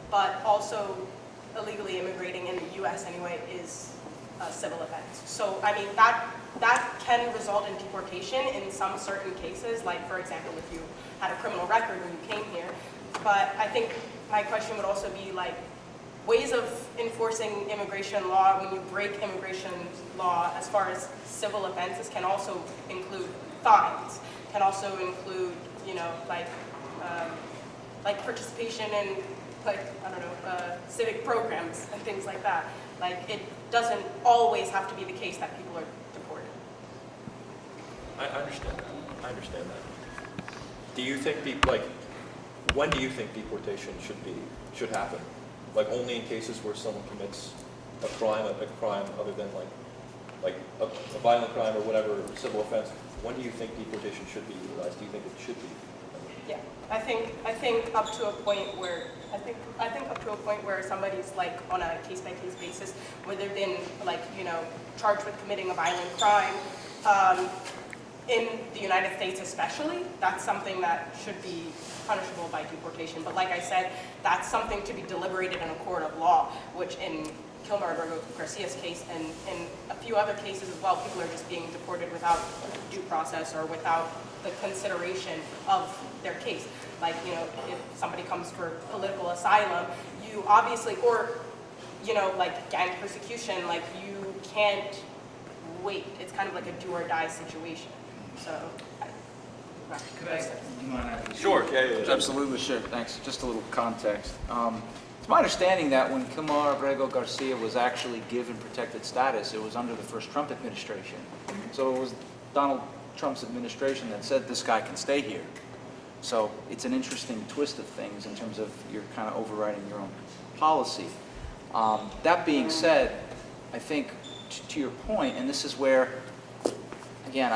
but also illegally immigrating in the U.S. anyway is a civil offense. So, I mean, that can result in deportation in some certain cases, like, for example, if you had a criminal record when you came here. But I think my question would also be, like, ways of enforcing immigration law when you break immigration law as far as civil offenses can also include fines, can also include, you know, like participation in, like, I don't know, civic programs and things like that. Like, it doesn't always have to be the case that people are deported. I understand that. I understand that. Do you think when do you think deportation should happen? Like, only in cases where someone commits a crime other than like a violent crime or whatever, civil offense. When do you think deportation should be utilized? Do you think it should be? Yeah, I think up to a point where somebody's like on a case by case basis, where they've been, like, you know, charged with committing a violent crime, in the United States especially, that's something that should be punishable by deportation. But like I said, that's something to be deliberated in a court of law, which in Kilmar Garcia's case and in a few other cases as well, people are just being deported without due process or without the consideration of their case. Like, you know, if somebody comes for political asylum, you obviously, or, you know, like gang persecution, like, you can't wait. It's kind of like a do or die situation. So, Could I, do you mind asking? Sure. Yeah. Absolutely, sure. Thanks. Just a little context. It's my understanding that when Kilmar Garcia was actually given protected status, it was under the first Trump administration. So it was Donald Trump's administration that said this guy can stay here. So it's an interesting twist of things in terms of you're kind of overriding your own policy. That being said, I think to your point, and this is where, again,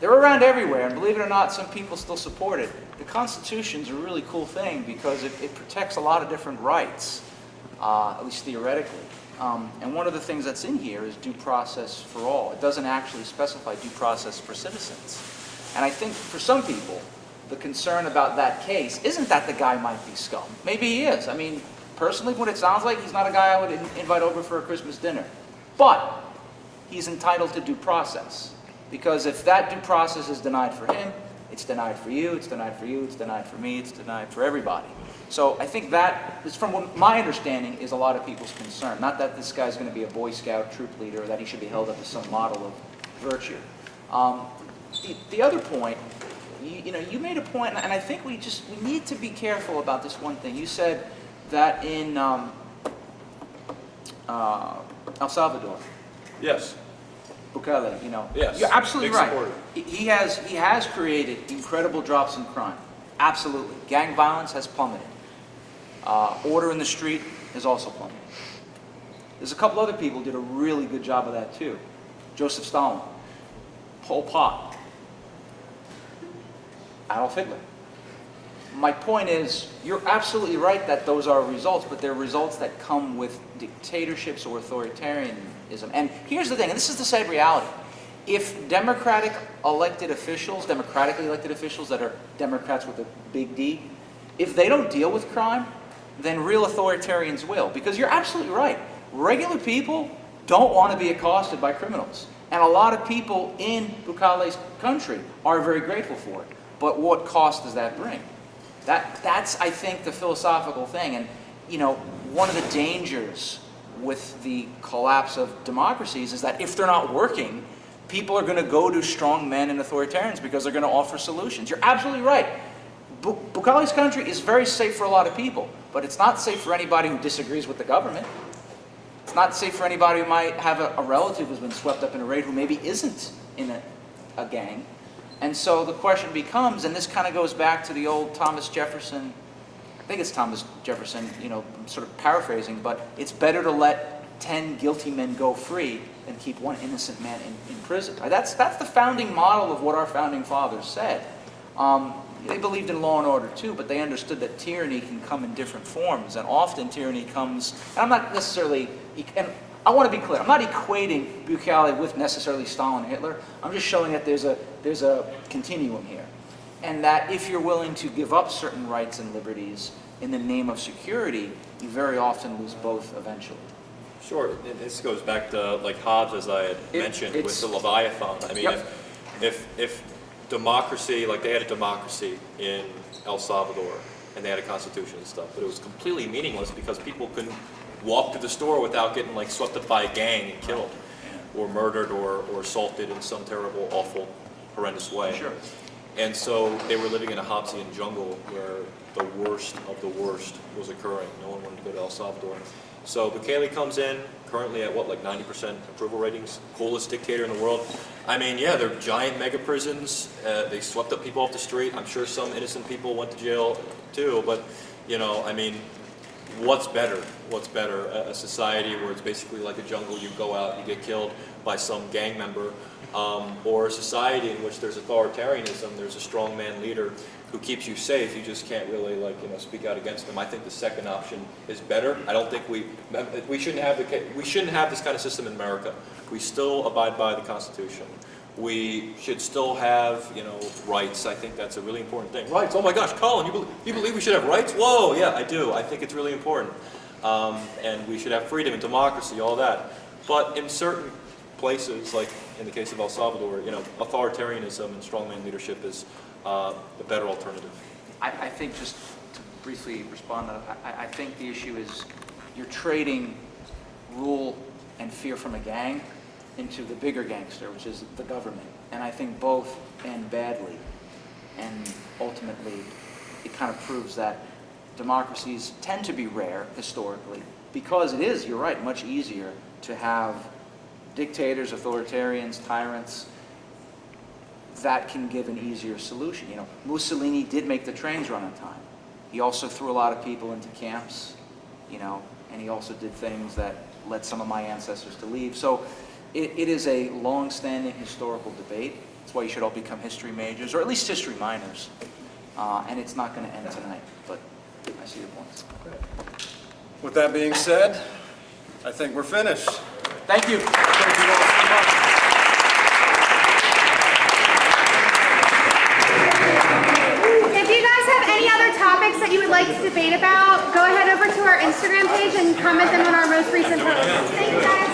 they're around everywhere, and believe it or not, some people still support it. The Constitution's a really cool thing because it protects a lot of different rights, at least theoretically. And one of the things that's in here is due process for all. It doesn't actually specify due process for citizens. And I think for some people, the concern about that case isn't that the guy might be scum. Maybe he is. I mean, personally, what it sounds like, he's not a guy I would invite over for a Christmas dinner. But he's entitled to due process. Because if that due process is denied for him, it's denied for you, it's denied for you, it's denied for me, it's denied for everybody. So I think that is, from what my understanding, is a lot of people's concern. Not that this guy's going to be a Boy Scout troop leader or that he should be held up as some model of virtue. The other point, you made a point, and I think we need to be careful about this one thing. You said that in El Salvador, Yes. Bukele, Yes. you're absolutely Big right. supporter. He has created incredible drops in crime. Absolutely. Gang violence has plummeted. Order in the street has also plummeted. There's a couple other people who did a really good job of that too. Joseph Stalin, Pol Pot, Adolf Hitler. My point is, you're absolutely right that those are results, but they're results that come with dictatorships or authoritarianism. And here's the thing, and this is the sad reality. If democratically elected officials that are Democrats with a big D, if they don't deal with crime, then real authoritarians will. Because you're absolutely right. Regular people don't want to be accosted by criminals. And a lot of people in Bukele's country are very grateful for it. But what cost does that bring? That's, I think, the philosophical thing. And, one of the dangers with the collapse of democracies is that if they're not working, people are going to go to strong men and authoritarians because they're going to offer solutions. You're absolutely right. Bukele's country is very safe for a lot of people, but it's not safe for anybody who disagrees with the government. It's not safe for anybody who might have a relative who's been swept up in a raid who maybe isn't in a gang. And so the question becomes, and this kind of goes back to the old Thomas Jefferson, I think it's Thomas Jefferson, I'm sort of paraphrasing, but it's better to let 10 guilty men go free than keep one innocent man in prison. That's the founding model of what our founding fathers said. They believed in law and order too, but they understood that tyranny can come in different forms, and often tyranny comes, and I'm not necessarily, and I want to be clear, I'm not equating Bukele with necessarily Stalin and Hitler. I'm just showing that there's a continuum here. And that if you're willing to give up certain rights and liberties in the name of security, you very often lose both eventually. Sure, and this goes back to like Hobbes, as I had mentioned, with the Leviathan. I mean, Yep. if democracy, like they had a democracy in El Salvador, and they had a constitution and stuff, but it was completely meaningless because people couldn't walk to the store without getting like swept up by a gang and killed, or murdered, or assaulted in some terrible, awful, horrendous way. Sure. And so they were living in a Hobbesian jungle where the worst of the worst was occurring. No one wanted to go to El Salvador. So Bukele comes in, currently at what, like 90% approval ratings, coolest dictator in the world. I mean, yeah, they're giant mega prisons. They swept up people off the street. I'm sure some innocent people went to jail too, but I mean, what's better? What's better? A society where it's basically like a jungle, you go out, you get killed by some gang member, or a society in which there's authoritarianism, there's a strongman leader who keeps you safe, you just can't really speak out against them. I think the second option is better. I don't think we shouldn't have this kind of system in America. We still abide by the Constitution. We should still have, rights. I think that's a really important thing. Rights, oh my gosh, Colin, you believe we should have rights? Whoa, yeah, I do. I think it's really important. And we should have freedom and democracy, all that. But in certain places, like in the case of El Salvador, authoritarianism and strongman leadership is the better alternative. I think, just to briefly respond to that, I think the issue is you're trading rule and fear from a gang into the bigger gangster, which is the government. And I think both end badly. And ultimately, it kind of proves that democracies tend to be rare historically because it is, you're right, much easier to have dictators, authoritarians, tyrants that can give an easier solution. You know, Mussolini did make the trains run on time. He also threw a lot of people into camps, you know, and he also did things that led some of my ancestors to leave. So it is a long-standing historical debate. That's why you should all become history majors, or at least history minors. And it's not going to end tonight, but I see your points. With that being said, I think we're finished. Thank you. Thank you all so much. If you guys have any other topics that you would like to debate about, go ahead over to our Instagram page and comment them on our most recent post. Thank you guys.